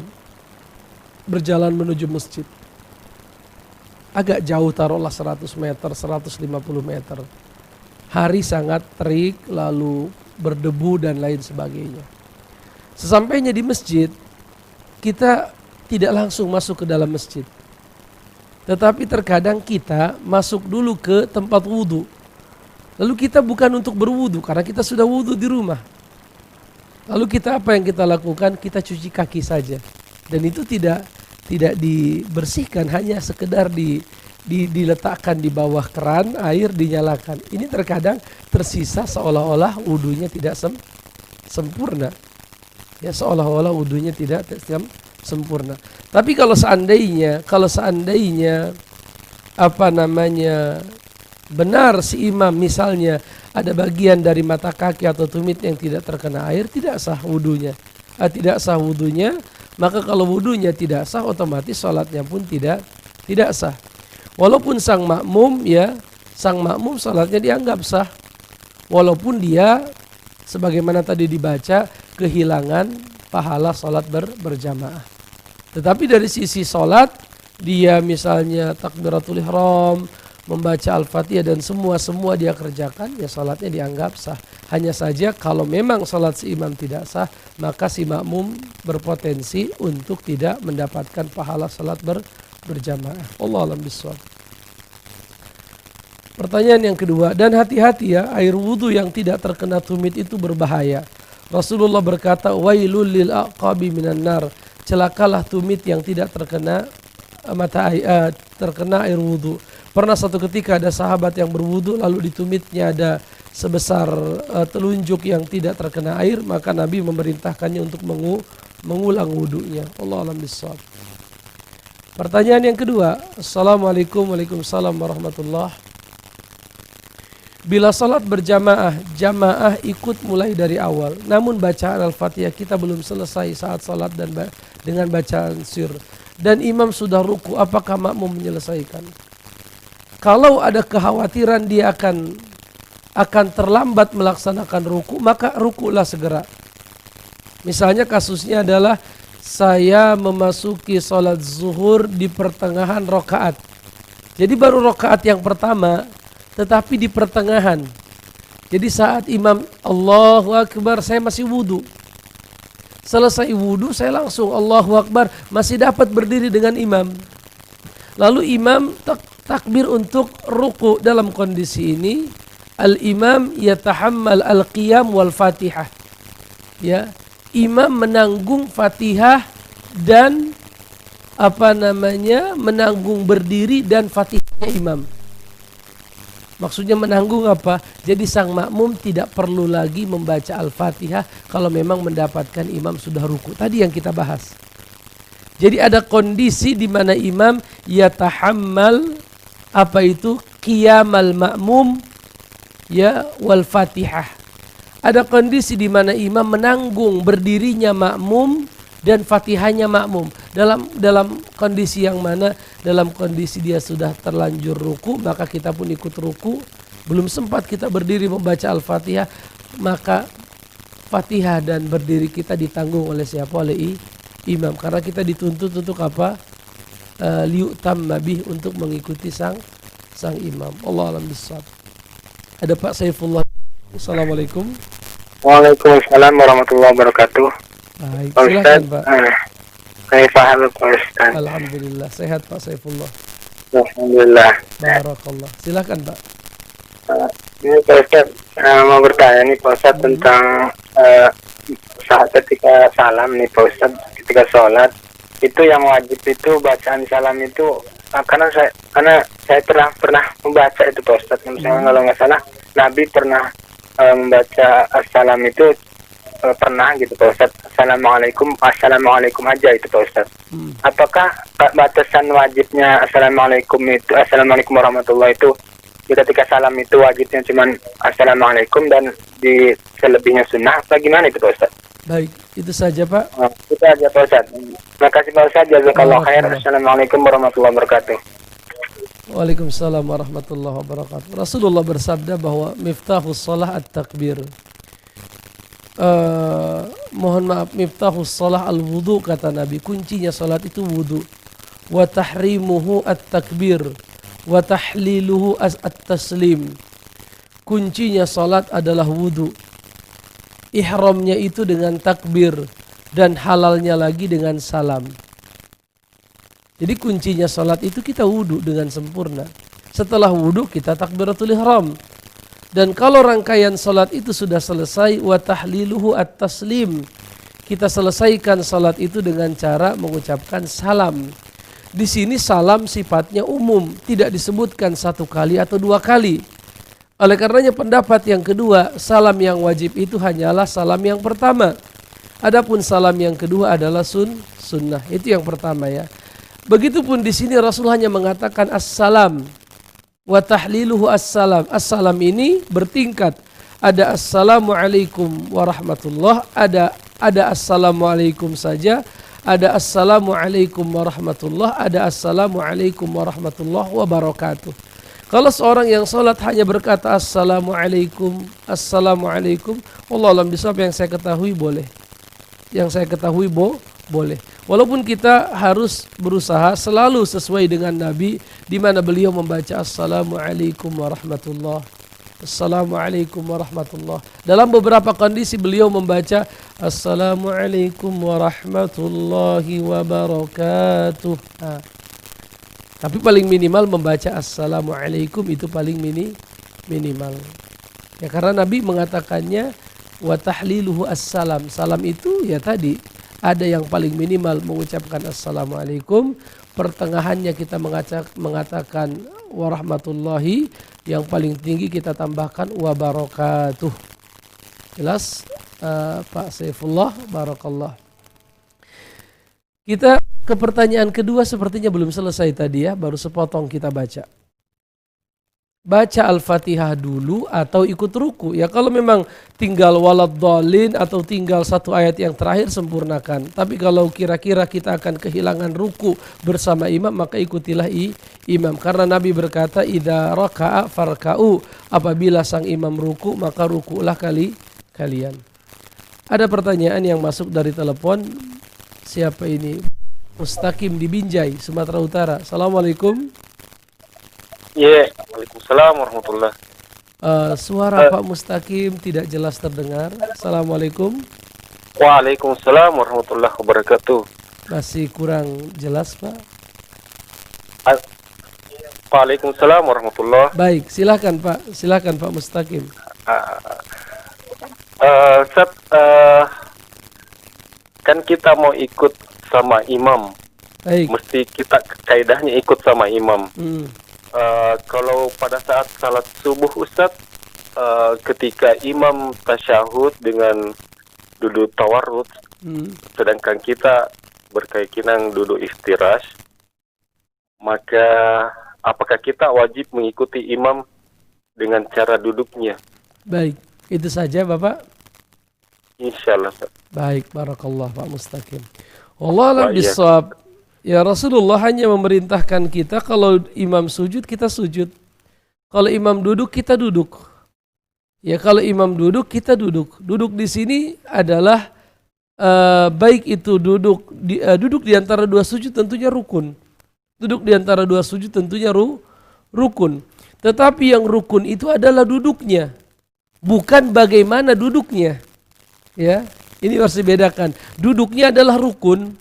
F: menuju masjid. Agak jauh, taruhlah 100 meter, 150 meter. Hari sangat terik, lalu berdebu dan lain sebagainya. Sesampainya di masjid, kita tidak langsung masuk ke dalam masjid. Tetapi terkadang kita masuk dulu ke tempat wudu. Lalu kita bukan untuk berwudu karena kita sudah wudu di rumah. Lalu kita apa yang kita lakukan? Kita cuci kaki saja. Dan itu tidak dibersihkan, hanya sekedar diletakkan di bawah keran, air dinyalakan. Ini terkadang tersisa seolah-olah wudunya tidak sempurna. Ya, seolah-olah wudunya tidak sempurna. Tapi kalau seandainya benar si imam misalnya ada bagian dari mata kaki atau tumit yang tidak terkena air, tidak sah wudunya. Maka kalau wudunya tidak sah, otomatis salatnya pun tidak sah. Walaupun sang makmum salatnya dianggap sah, walaupun dia sebagaimana tadi dibaca kehilangan pahala salat berjamaah. Tetapi dari sisi salat, dia misalnya takbiratul ihram, membaca Al-Fatihah dan semua dia kerjakan, ya salatnya dianggap sah. Hanya saja kalau memang salat si imam tidak sah, maka si makmum berpotensi untuk tidak mendapatkan pahala salat berjamaah. Allah alam bisawab. Pertanyaan yang kedua, dan hati-hati ya, air wudu yang tidak terkena tumit itu berbahaya. Rasulullah berkata, wailul lil aqabi minan nar. Celakalah tumit yang tidak terkena terkena air wudu. Pernah satu ketika ada sahabat yang berwudu, lalu di tumitnya ada sebesar telunjuk yang tidak terkena air, maka Nabi memerintahkannya untuk mengulang wudunya. Allah alam bisawab. Pertanyaan yang kedua, Assalamualaikum Waalaikumsalam warahmatullahi. Bila salat berjamaah, jamaah ikut mulai dari awal, namun bacaan Al-Fatihah kita belum selesai saat salat dan dengan bacaan sir, dan imam sudah ruku, apakah makmum menyelesaikan? Kalau ada kekhawatiran dia akan terlambat melaksanakan ruku, maka rukulah segera. Misalnya kasusnya adalah saya memasuki sholat zuhur di pertengahan rokaat. Jadi baru rokaat yang pertama, tetapi di pertengahan. Jadi saat imam Allahu Akbar, saya masih wudu. Selesai wudu, saya langsung Allahu Akbar, masih dapat berdiri dengan imam. Lalu imam takbir untuk ruku. Dalam kondisi ini al-imam yatahammal al-qiyam wal fatihah. Ya, imam menanggung Fatihah dan menanggung berdiri dan Fatihahnya imam. Maksudnya menanggung apa? Jadi sang makmum tidak perlu lagi membaca Al-Fatihah kalau memang mendapatkan imam sudah ruku. Tadi yang kita bahas. Jadi ada kondisi di mana imam yatahammal qiyamal ma'mum ya wal Fatihah. Ada kondisi di mana imam menanggung berdirinya makmum dan Fatihahnya makmum. Dalam kondisi yang mana? Dalam kondisi dia sudah terlanjur ruku, maka kita pun ikut ruku. Belum sempat kita berdiri membaca Al-Fatihah, maka Fatihah dan berdiri kita ditanggung oleh siapa? Oleh imam. Karena kita dituntut untuk apa? Liyu'tamma bih, untuk mengikuti sang imam. Allah alam bisawab. Ada Pak Saifullah. Assalamualaikum.
K: Waalaikumsalam warahmatullahi wabarakatuh.
F: Baik,
K: Pak
F: silakan
K: Ustaz,
F: Pak.
K: saya paham Pak Ustaz.
F: Alhamdulillah, sehat Pak Saifullah.
K: Alhamdulillah.
F: Barakallah. Silakan Pak.
K: Ini Pak Ustaz, mau bertanya nih Pak Ustaz tentang saat ketika salam nih Pak Ustaz, ketika sholat itu yang wajib itu bacaan salam itu karena saya pernah membaca itu Pak Ustadz. Misalnya kalau nggak salah Nabi pernah membaca assalam itu pernah gitu Pak Ustadz. Assalamualaikum aja itu Pak Ustadz. Apakah batasan wajibnya assalamualaikum warahmatullahi itu ketika salam itu wajibnya cuman assalamualaikum dan di selebihnya sunnah apa gimana itu Pak Ustadz?
F: Baik, itu saja Pak.
K: Itu aja Pak Ustadz. Terima kasih Pak Ustadz. Jazakallah khair. Assalamualaikum warahmatullahi wabarakatuh.
F: Waalaikumsalam warahmatullahi wabarakatuh. Rasulullah bersabda bahwa miftahus shalah at-takbir. Mohon maaf, miftahus shalah al-wudu kata Nabi. Kuncinya salat itu wudu. Wa tahrimuhu at-takbir. Wa tahliluhu at-taslim. Kuncinya salat adalah wudu. Ihramnya itu dengan takbir dan halalnya lagi dengan salam. Jadi kuncinya salat itu kita wudu dengan sempurna. Setelah wudu kita takbiratul ihram. Dan kalau rangkaian salat itu sudah selesai, wa tahliluhu at-taslim. Kita selesaikan salat itu dengan cara mengucapkan salam. Di sini salam sifatnya umum, tidak disebutkan satu kali atau dua kali. Oleh karenanya pendapat yang kedua, salam yang wajib itu hanyalah salam yang pertama. Adapun salam yang kedua adalah sunnah. Itu yang pertama ya. Begitupun di sini Rasul hanya mengatakan assalam wa tahliluhu assalam. Assalam ini bertingkat. Ada assalamualaikum warahmatullah, ada assalamualaikum saja, ada assalamualaikum warahmatullah, ada assalamualaikum warahmatullah wabarakatuh. Kalau seorang yang sholat hanya berkata assalamualaikum, assalamualaikum, Allah alam bisawab, yang saya ketahui boleh. Yang saya ketahui boleh. Walaupun kita harus berusaha selalu sesuai dengan Nabi, di mana beliau membaca assalamualaikum warahmatullah, assalamualaikum warahmatullah. Dalam beberapa kondisi beliau membaca assalamualaikum warahmatullahi wabarakatuh. Tapi paling minimal membaca assalamualaikum itu paling minimal. Ya karena Nabi mengatakannya wa tahliluhu assalam. Salam itu ya tadi ada yang paling minimal mengucapkan assalamualaikum, pertengahannya kita mengatakan warahmatullahi, yang paling tinggi kita tambahkan wabarakatuh. Jelas Pak Saifullah, barakallah. Kita ke pertanyaan kedua, sepertinya belum selesai tadi ya, baru sepotong kita baca. Baca Al-Fatihah dulu atau ikut ruku. Ya kalau memang tinggal waladhdallin atau tinggal satu ayat yang terakhir, sempurnakan. Tapi kalau kira-kira kita akan kehilangan ruku bersama imam, maka ikutilah imam. Karena Nabi berkata idza raka'a farka'u, apabila sang imam ruku maka rukulah kalian. Ada pertanyaan yang masuk dari telepon. Siapa ini? Mustaqim di Binjai, Sumatera Utara. Assalamualaikum.
L: Iya, waalaikumsalam warahmatullah.
F: Suara Pak Mustaqim tidak jelas terdengar. Assalamualaikum.
L: Waalaikumsalam warahmatullahi wabarakatuh.
F: Masih kurang jelas Pak.
L: Waalaikumsalam warahmatullahi.
F: Baik, silakan Pak Mustaqim.
L: Kan kita mau ikut sama imam.
F: Baik.
L: Mesti kita kaidahnya ikut sama imam. Kalau pada saat salat subuh Ustadz, ketika imam tasyahud dengan duduk tawarrud, sedangkan kita berkeyakinan duduk iftirash, maka apakah kita wajib mengikuti imam dengan cara duduknya?
F: Baik, itu saja Bapak.
L: Insyaallah.
F: Baik, barakallah Pak Mustaqim. Wallahu a'lam bishawab. Ya Rasulullah hanya memerintahkan kita kalau imam sujud kita sujud. Kalau imam duduk kita duduk. Ya kalau imam duduk kita duduk. Duduk di sini adalah baik itu duduk di antara dua sujud tentunya rukun. Duduk di antara dua sujud tentunya rukun. Tetapi yang rukun itu adalah duduknya, bukan bagaimana duduknya. Ya, ini harus dibedakan. Duduknya adalah rukun.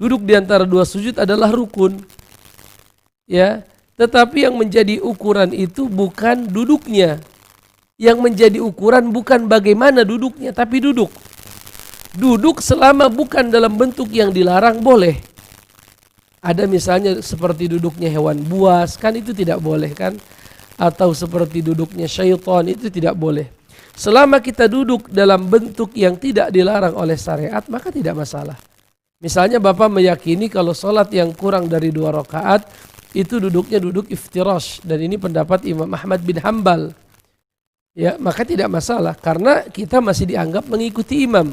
F: Duduk di antara dua sujud adalah rukun. Ya, tetapi yang menjadi ukuran itu bukan duduknya. Yang menjadi ukuran bukan bagaimana duduknya, tapi duduk. Duduk selama bukan dalam bentuk yang dilarang boleh. Ada misalnya seperti duduknya hewan buas, kan itu tidak boleh kan? Atau seperti duduknya syaitan, itu tidak boleh. Selama kita duduk dalam bentuk yang tidak dilarang oleh syariat, maka tidak masalah. Misalnya Bapak meyakini kalau sholat yang kurang dari 2 rakaat itu duduknya duduk iftirash, dan ini pendapat Imam Ahmad bin Hambal. Ya, maka tidak masalah karena kita masih dianggap mengikuti imam.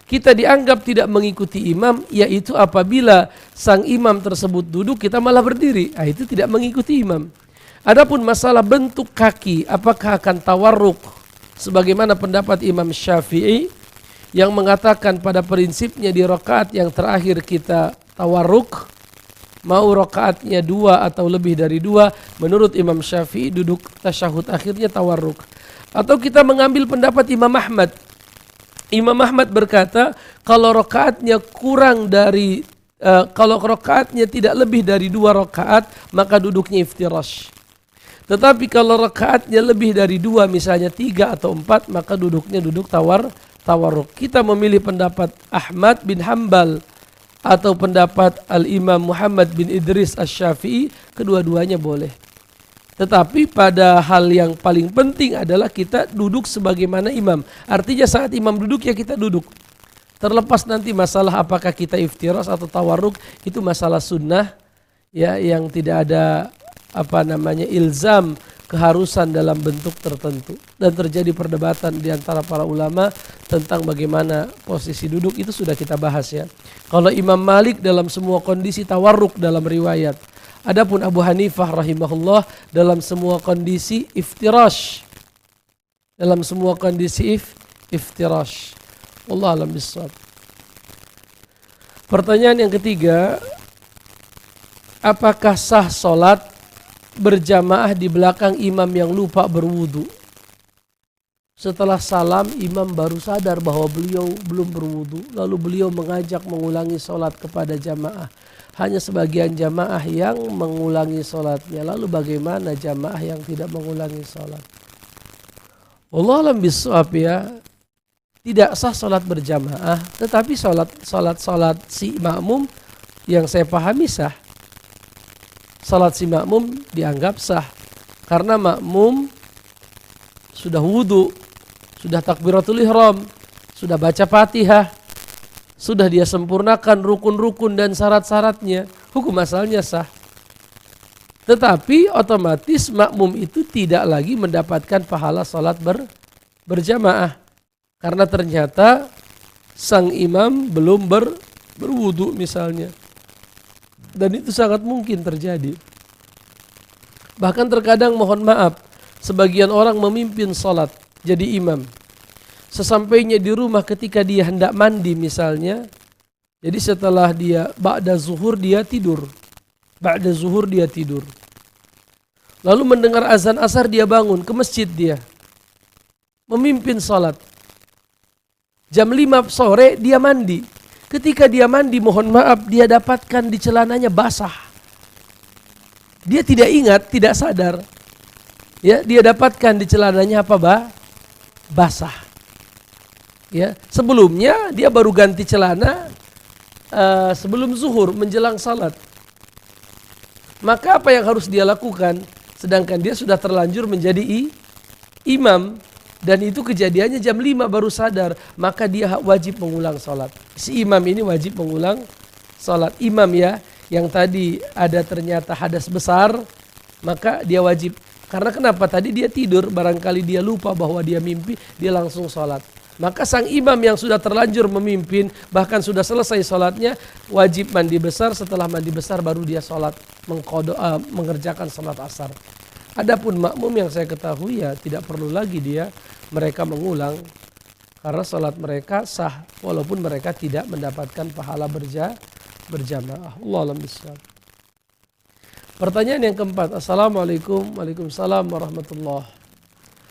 F: Kita dianggap tidak mengikuti imam yaitu apabila sang imam tersebut duduk kita malah berdiri. Nah, itu tidak mengikuti imam. Adapun masalah bentuk kaki, apakah akan tawarruk sebagaimana pendapat Imam Syafi'i yang mengatakan pada prinsipnya di rakaat yang terakhir kita tawarruk, mau rakaatnya 2 atau lebih dari 2, menurut Imam Syafi'i duduk tasyahud akhirnya tawarruk. Atau kita mengambil pendapat Imam Ahmad. Imam Ahmad berkata kalau rakaatnya kurang dari kalau rakaatnya tidak lebih dari 2 rakaat maka duduknya iftirash. Tetapi kalau rakaatnya lebih dari 2 misalnya 3 atau 4 maka duduknya duduk tawarruk. Kita memilih pendapat Ahmad bin Hambal atau pendapat Al-Imam Muhammad bin Idris Asy-Syafi'i, kedua-duanya boleh. Tetapi pada hal yang paling penting adalah kita duduk sebagaimana imam. Artinya saat imam duduk ya kita duduk. Terlepas nanti masalah apakah kita iftirash atau tawarruk, itu masalah sunnah ya, yang tidak ada ilzam keharusan dalam bentuk tertentu. Dan terjadi perdebatan di antara para ulama tentang bagaimana posisi duduk, itu sudah kita bahas ya. Kalau Imam Malik dalam semua kondisi tawarruk dalam riwayat. Adapun Abu Hanifah rahimahullah dalam semua kondisi iftirash. Dalam semua kondisi iftirash. Wallahu a'lam bishawab. Pertanyaan yang ketiga, apakah sah salat berjamaah di belakang imam yang lupa berwudu? Setelah salam imam baru sadar bahwa beliau belum berwudu, lalu beliau mengajak mengulangi salat kepada jamaah. Hanya sebagian jamaah yang mengulangi salatnya. Lalu bagaimana jamaah yang tidak mengulangi salat? Wallahu a'lam bishawab ya. Tidak sah salat berjamaah, tetapi salat si makmum yang saya pahami sah. Salat si makmum dianggap sah karena makmum sudah wudu, sudah takbiratul ihram, sudah baca Fatihah, sudah dia sempurnakan rukun-rukun dan syarat-syaratnya, hukum asalnya sah. Tetapi otomatis makmum itu tidak lagi mendapatkan pahala salat berjamaah karena ternyata sang imam belum berwudu misalnya. Dan itu sangat mungkin terjadi. Bahkan terkadang mohon maaf, sebagian orang memimpin salat jadi imam. Sesampainya di rumah ketika dia hendak mandi misalnya, jadi setelah dia ba'da zuhur dia tidur. Ba'da zuhur dia tidur. Lalu mendengar azan asar dia bangun ke masjid dia. Memimpin salat. Jam 5 sore dia mandi. Ketika dia mandi mohon maaf dia dapatkan di celananya basah. Dia tidak ingat, tidak sadar. Ya, dia dapatkan di celananya apa basah. Ya, sebelumnya dia baru ganti celana sebelum zuhur menjelang salat. Maka apa yang harus dia lakukan? Sedangkan dia sudah terlanjur menjadi imam. Dan itu kejadiannya jam 5 baru sadar. Maka dia wajib mengulang salat. Si imam ini wajib mengulang salat. Imam ya, yang tadi ada ternyata hadas besar, maka dia wajib. Karena kenapa? Tadi dia tidur, barangkali dia lupa bahwa dia mimpi, dia langsung salat. Maka sang imam yang sudah terlanjur memimpin, bahkan sudah selesai salatnya, wajib mandi besar. Setelah mandi besar baru dia salat, mengerjakan salat asar. Adapun makmum yang saya ketahui ya tidak perlu lagi mereka mengulang karena salat mereka sah walaupun mereka tidak mendapatkan pahala berjamaah. Allahu a'lam bishawab. Pertanyaan yang keempat. Assalamualaikum. Waalaikumsalam warahmatullahi.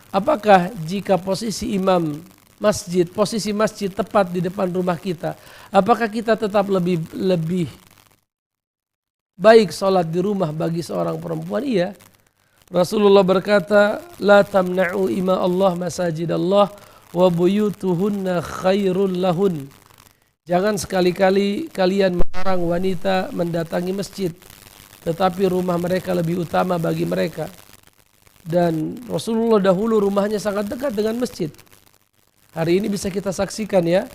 F: Apakah jika posisi imam masjid, posisi masjid tepat di depan rumah kita, apakah kita tetap lebih baik salat di rumah bagi seorang perempuan? Iya. Rasulullah berkata, la tamna'u ima Allah masajid Allah wa buyutuhunna khairul lahun. Jangan sekali-kali kalian orang wanita mendatangi masjid, tetapi rumah mereka lebih utama bagi mereka. Dan Rasulullah dahulu rumahnya sangat dekat dengan masjid. Hari ini bisa kita saksikan ya,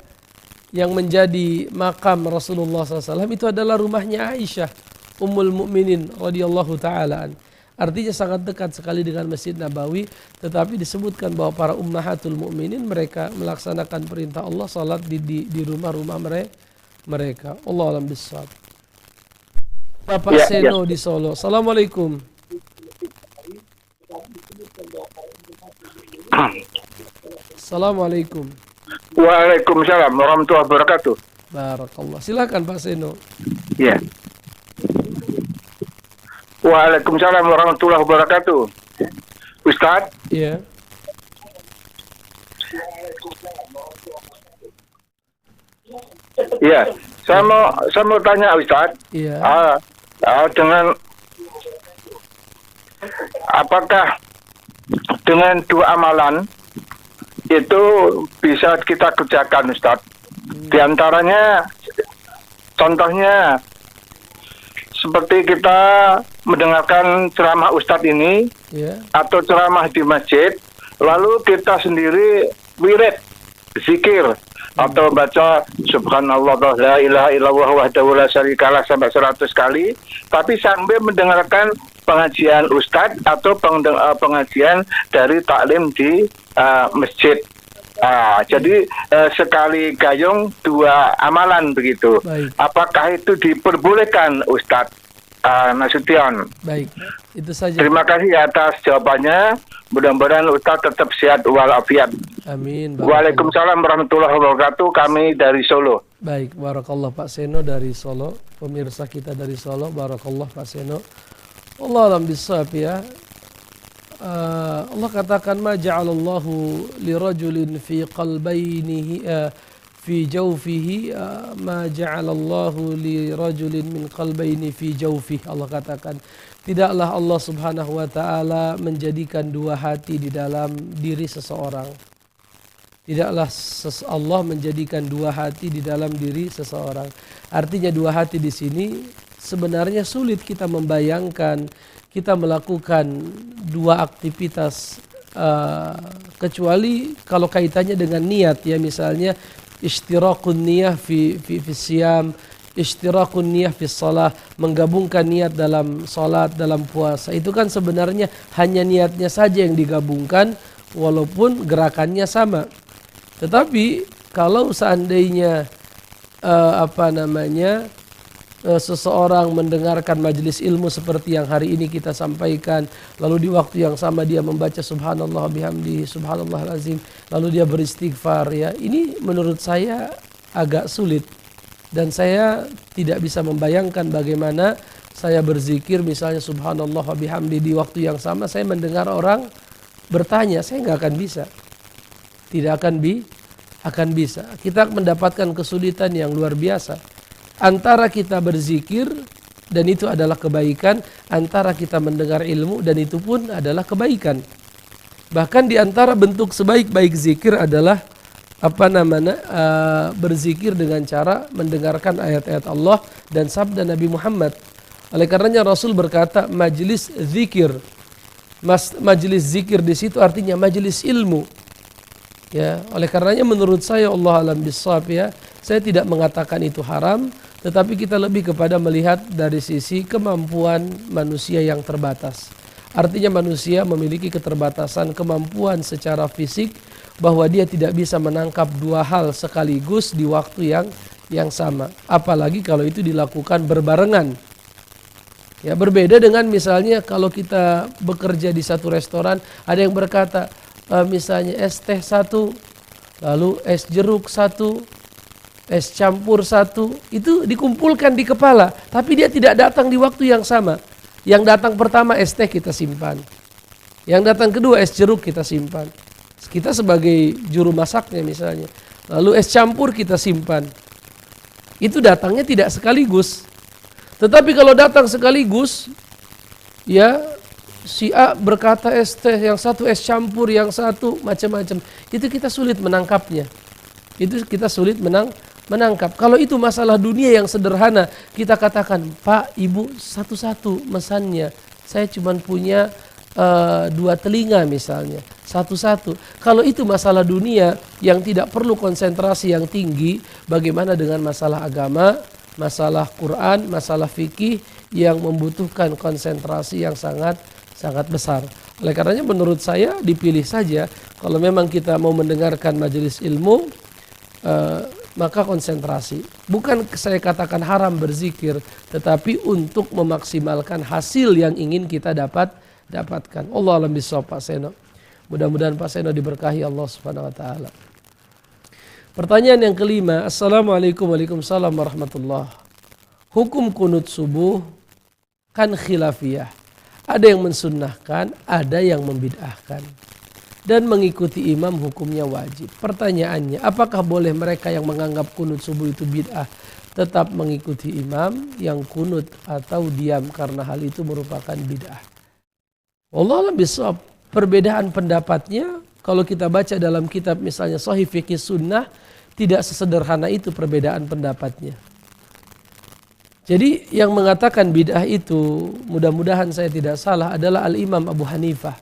F: yang menjadi makam Rasulullah SAW itu adalah rumahnya Aisyah Ummul Mukminin radhiyallahu taala. Artinya sangat dekat sekali dengan Masjid Nabawi, tetapi disebutkan bahwa para ummahatul mukminin mereka melaksanakan perintah Allah salat di rumah-rumah mereka. Allah alam bissawab. Bapak Seno di Solo. Assalamualaikum. Assalamualaikum.
M: Waalaikumsalam warahmatullahi wabarakatuh.
F: Barakallah. Silakan Pak Seno.
M: Ya. Waalaikumsalam warahmatullahi wabarakatuh. Ustaz?
F: Iya.
M: Iya. Saya mau tanya Ustaz.
F: Iya.
M: Dengan apakah dengan dua amalan itu bisa kita kerjakan Ustaz? Di antaranya contohnya seperti kita mendengarkan ceramah Ustadz ini atau ceramah di masjid, lalu kita sendiri wirid, zikir atau baca subhanallah la ilaha illallah wahdahu la syarikalah sampai 100 kali, tapi sambil mendengarkan pengajian Ustadz atau pengajian dari taklim di masjid. Jadi sekali gayung dua amalan begitu.
F: Baik.
M: Apakah itu diperbolehkan Ustadz Nasution?
F: Baik, itu saja.
M: Terima kasih atas jawabannya. Mudah-mudahan Ustadz tetap sehat walafiat.
F: Amin.
M: Waalaikumsalam warahmatullahi wabarakatuh. Kami dari Solo.
F: Baik, barakallah Pak Seno dari Solo. Pemirsa kita dari Solo, barakallah Pak Seno. Allah alam bisawab ya. Allah katakan ma ja'alallahu lirajulin fi qalbaynihi fi jawfihi ma ja'alallahu lirajulin min qalbayni fi jawfihi. Allah katakan tidaklah Allah Subhanahu wa taala menjadikan dua hati di dalam diri seseorang. Tidaklah Allah menjadikan dua hati di dalam diri seseorang. Artinya dua hati di sini sebenarnya sulit kita membayangkan kita melakukan dua aktivitas kecuali kalau kaitannya dengan niat ya, misalnya ishtirakun niyah fi siyam, ishtirakun niyah fi shalah, menggabungkan niat dalam salat, dalam puasa. Itu kan sebenarnya hanya niatnya saja yang digabungkan walaupun gerakannya sama. Tetapi kalau seandainya seseorang mendengarkan majelis ilmu seperti yang hari ini kita sampaikan, lalu di waktu yang sama dia membaca subhanallah bihamdihi subhanallahal azim, lalu dia beristighfar ya, ini menurut saya agak sulit dan saya tidak bisa membayangkan bagaimana saya berzikir misalnya subhanallah bihamdihi di waktu yang sama saya mendengar orang bertanya, saya nggak akan bisa, tidak akan bisa. Kita mendapatkan kesulitan yang luar biasa antara kita berzikir dan itu adalah kebaikan, antara kita mendengar ilmu dan itu pun adalah kebaikan. Bahkan di antara bentuk sebaik-baik zikir adalah berzikir dengan cara mendengarkan ayat-ayat Allah dan sabda Nabi Muhammad. Oleh karenanya Rasul berkata majelis zikir. Majelis zikir di situ artinya majelis ilmu. Ya, oleh karenanya menurut saya Allah alam bisawab ya, saya tidak mengatakan itu haram, tetapi kita lebih kepada melihat dari sisi kemampuan manusia yang terbatas. Artinya manusia memiliki keterbatasan kemampuan secara fisik bahwa dia tidak bisa menangkap dua hal sekaligus di waktu yang sama. Apalagi kalau itu dilakukan berbarengan. Ya, berbeda dengan misalnya kalau kita bekerja di satu restoran, ada yang berkata misalnya es teh satu, lalu es jeruk satu, es campur satu, itu dikumpulkan di kepala, tapi dia tidak datang di waktu yang sama. Yang datang pertama es teh kita simpan, yang datang kedua es jeruk kita simpan, kita sebagai juru masaknya misalnya, lalu es campur kita simpan. Itu datangnya tidak sekaligus. Tetapi kalau datang sekaligus, ya si A berkata es teh, yang satu es campur, yang satu macam-macam, itu kita sulit menangkapnya. Itu kita sulit menangkap. Kalau itu masalah dunia yang sederhana, kita katakan, Pak, Ibu, satu-satu mesannya. Saya cuma punya 2 telinga misalnya, satu-satu. Kalau itu masalah dunia yang tidak perlu konsentrasi yang tinggi, bagaimana dengan masalah agama, masalah Quran, masalah fikih yang membutuhkan konsentrasi yang sangat besar. Oleh karenanya menurut saya dipilih saja, kalau memang kita mau mendengarkan majelis ilmu, maka konsentrasi. Bukan saya katakan haram berzikir, tetapi untuk memaksimalkan hasil yang ingin kita dapatkan. Allah alam bisawab, Pak Seno. Mudah-mudahan Pak Seno diberkahi Allah Subhanahu wa taala. Pertanyaan yang kelima, Assalamualaikum Waalaikumsalam warahmatullahi. Hukum kunut subuh kan khilafiyah. Ada yang mensunnahkan, ada yang membid'ahkan. Dan mengikuti imam hukumnya wajib. Pertanyaannya, apakah boleh mereka yang menganggap kunut subuh itu bid'ah tetap mengikuti imam yang kunut atau diam karena hal itu merupakan bid'ah? Allah alam bisawab, perbedaan pendapatnya kalau kita baca dalam kitab misalnya Shahih Fiqih Sunnah, tidak sesederhana itu perbedaan pendapatnya. Jadi yang mengatakan bid'ah itu, mudah-mudahan saya tidak salah, adalah Al-Imam Abu Hanifah.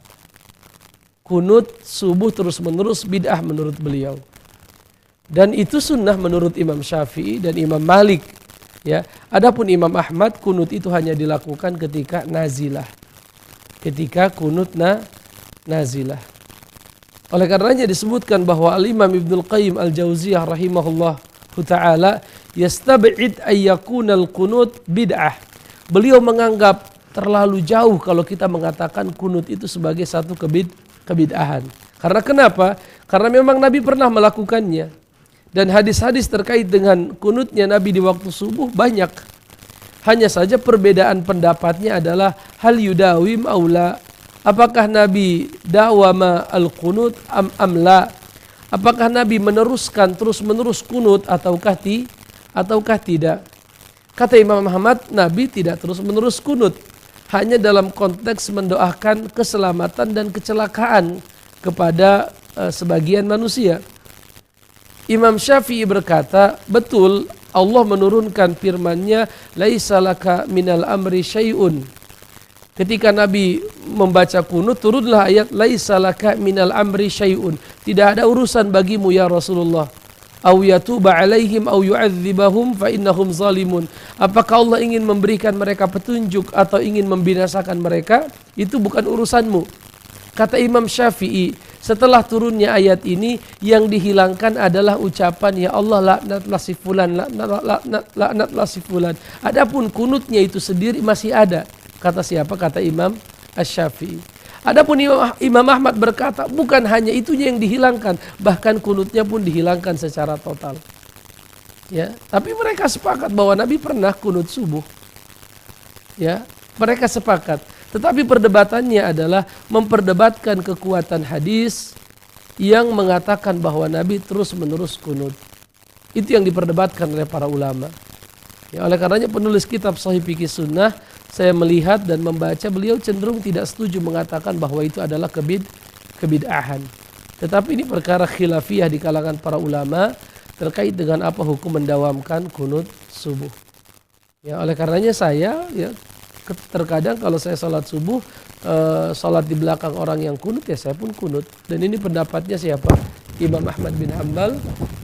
F: Kunut subuh terus-menerus bid'ah menurut beliau. Dan itu sunnah menurut Imam Syafi'i dan Imam Malik. Ya, adapun Imam Ahmad, kunut itu hanya dilakukan ketika nazilah. Ketika kunut nazilah. Oleh karenanya disebutkan bahwa Al-Imam Ibnul Qayyim Al-Jauziyah rahimahullah ta'ala yastab'id ayyakunal kunut bid'ah. Beliau menganggap terlalu jauh kalau kita mengatakan kunut itu sebagai satu kebid'ahan. Karena kenapa? Karena memang Nabi pernah melakukannya. Dan hadis-hadis terkait dengan kunutnya Nabi di waktu subuh banyak. Hanya saja perbedaan pendapatnya adalah hal yudawim aula. Apakah Nabi dawama al-kunut amla? Apakah Nabi meneruskan terus-menerus kunut ataukah tidak? Kata Imam Ahmad, Nabi tidak terus-menerus kunut. Hanya dalam konteks mendoakan keselamatan dan kecelakaan kepada sebagian manusia. Imam Syafi'i berkata, betul, Allah menurunkan firman-Nya, laisa laka minal amri syai'un. Ketika Nabi membaca kunut, turunlah ayat laisa laka minal amri syai'un. Tidak ada urusan bagimu ya Rasulullah. Au yatuba alaihim au yu'adzibahum fa innahum zalimun. Apakah Allah ingin memberikan mereka petunjuk atau ingin membinasakan mereka? Itu bukan urusanmu. Kata Imam Syafi'i, setelah turunnya ayat ini yang dihilangkan adalah ucapan ya Allah laknatlah si fulan, laknatlah si fulan. Adapun kunutnya itu sendiri masih ada. Kata siapa? Kata Imam Asy-Syafi'i. Adapun Imam Ahmad berkata bukan hanya itunya yang dihilangkan, bahkan kunutnya pun dihilangkan secara total. Ya, tapi mereka sepakat bahwa Nabi pernah kunut subuh. Ya, mereka sepakat. Tetapi perdebatannya adalah memperdebatkan kekuatan hadis yang mengatakan bahwa Nabi terus-menerus kunut. Itu yang diperdebatkan oleh para ulama. Ya, oleh karenanya penulis kitab Shahih Fiqih Sunnah, saya melihat dan membaca beliau cenderung tidak setuju mengatakan bahwa itu adalah kebid'ahan. Tetapi ini perkara khilafiyah di kalangan para ulama terkait dengan apa hukum mendawamkan kunut subuh. Ya, oleh karenanya saya terkadang kalau saya sholat subuh, sholat di belakang orang yang kunut, ya saya pun kunut. Dan ini pendapatnya siapa? Imam Ahmad bin Hanbal.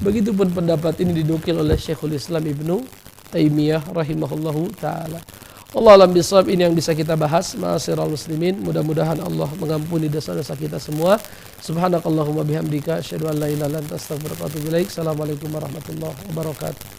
F: Begitupun pendapat ini dinukil oleh Syekhul Islam Ibnu Taimiyah rahimahullahu ta'ala. Allah alam bisawab, ini yang bisa kita bahas. Ma'asyiral muslimin, mudah-mudahan Allah mengampuni dosa-dosa kita semua. Subhanakallahumma bihamdika asyhadu an la ilaha illa anta astaghfiruka wa atubu ilaik. Assalamualaikum warahmatullahi wabarakatuh.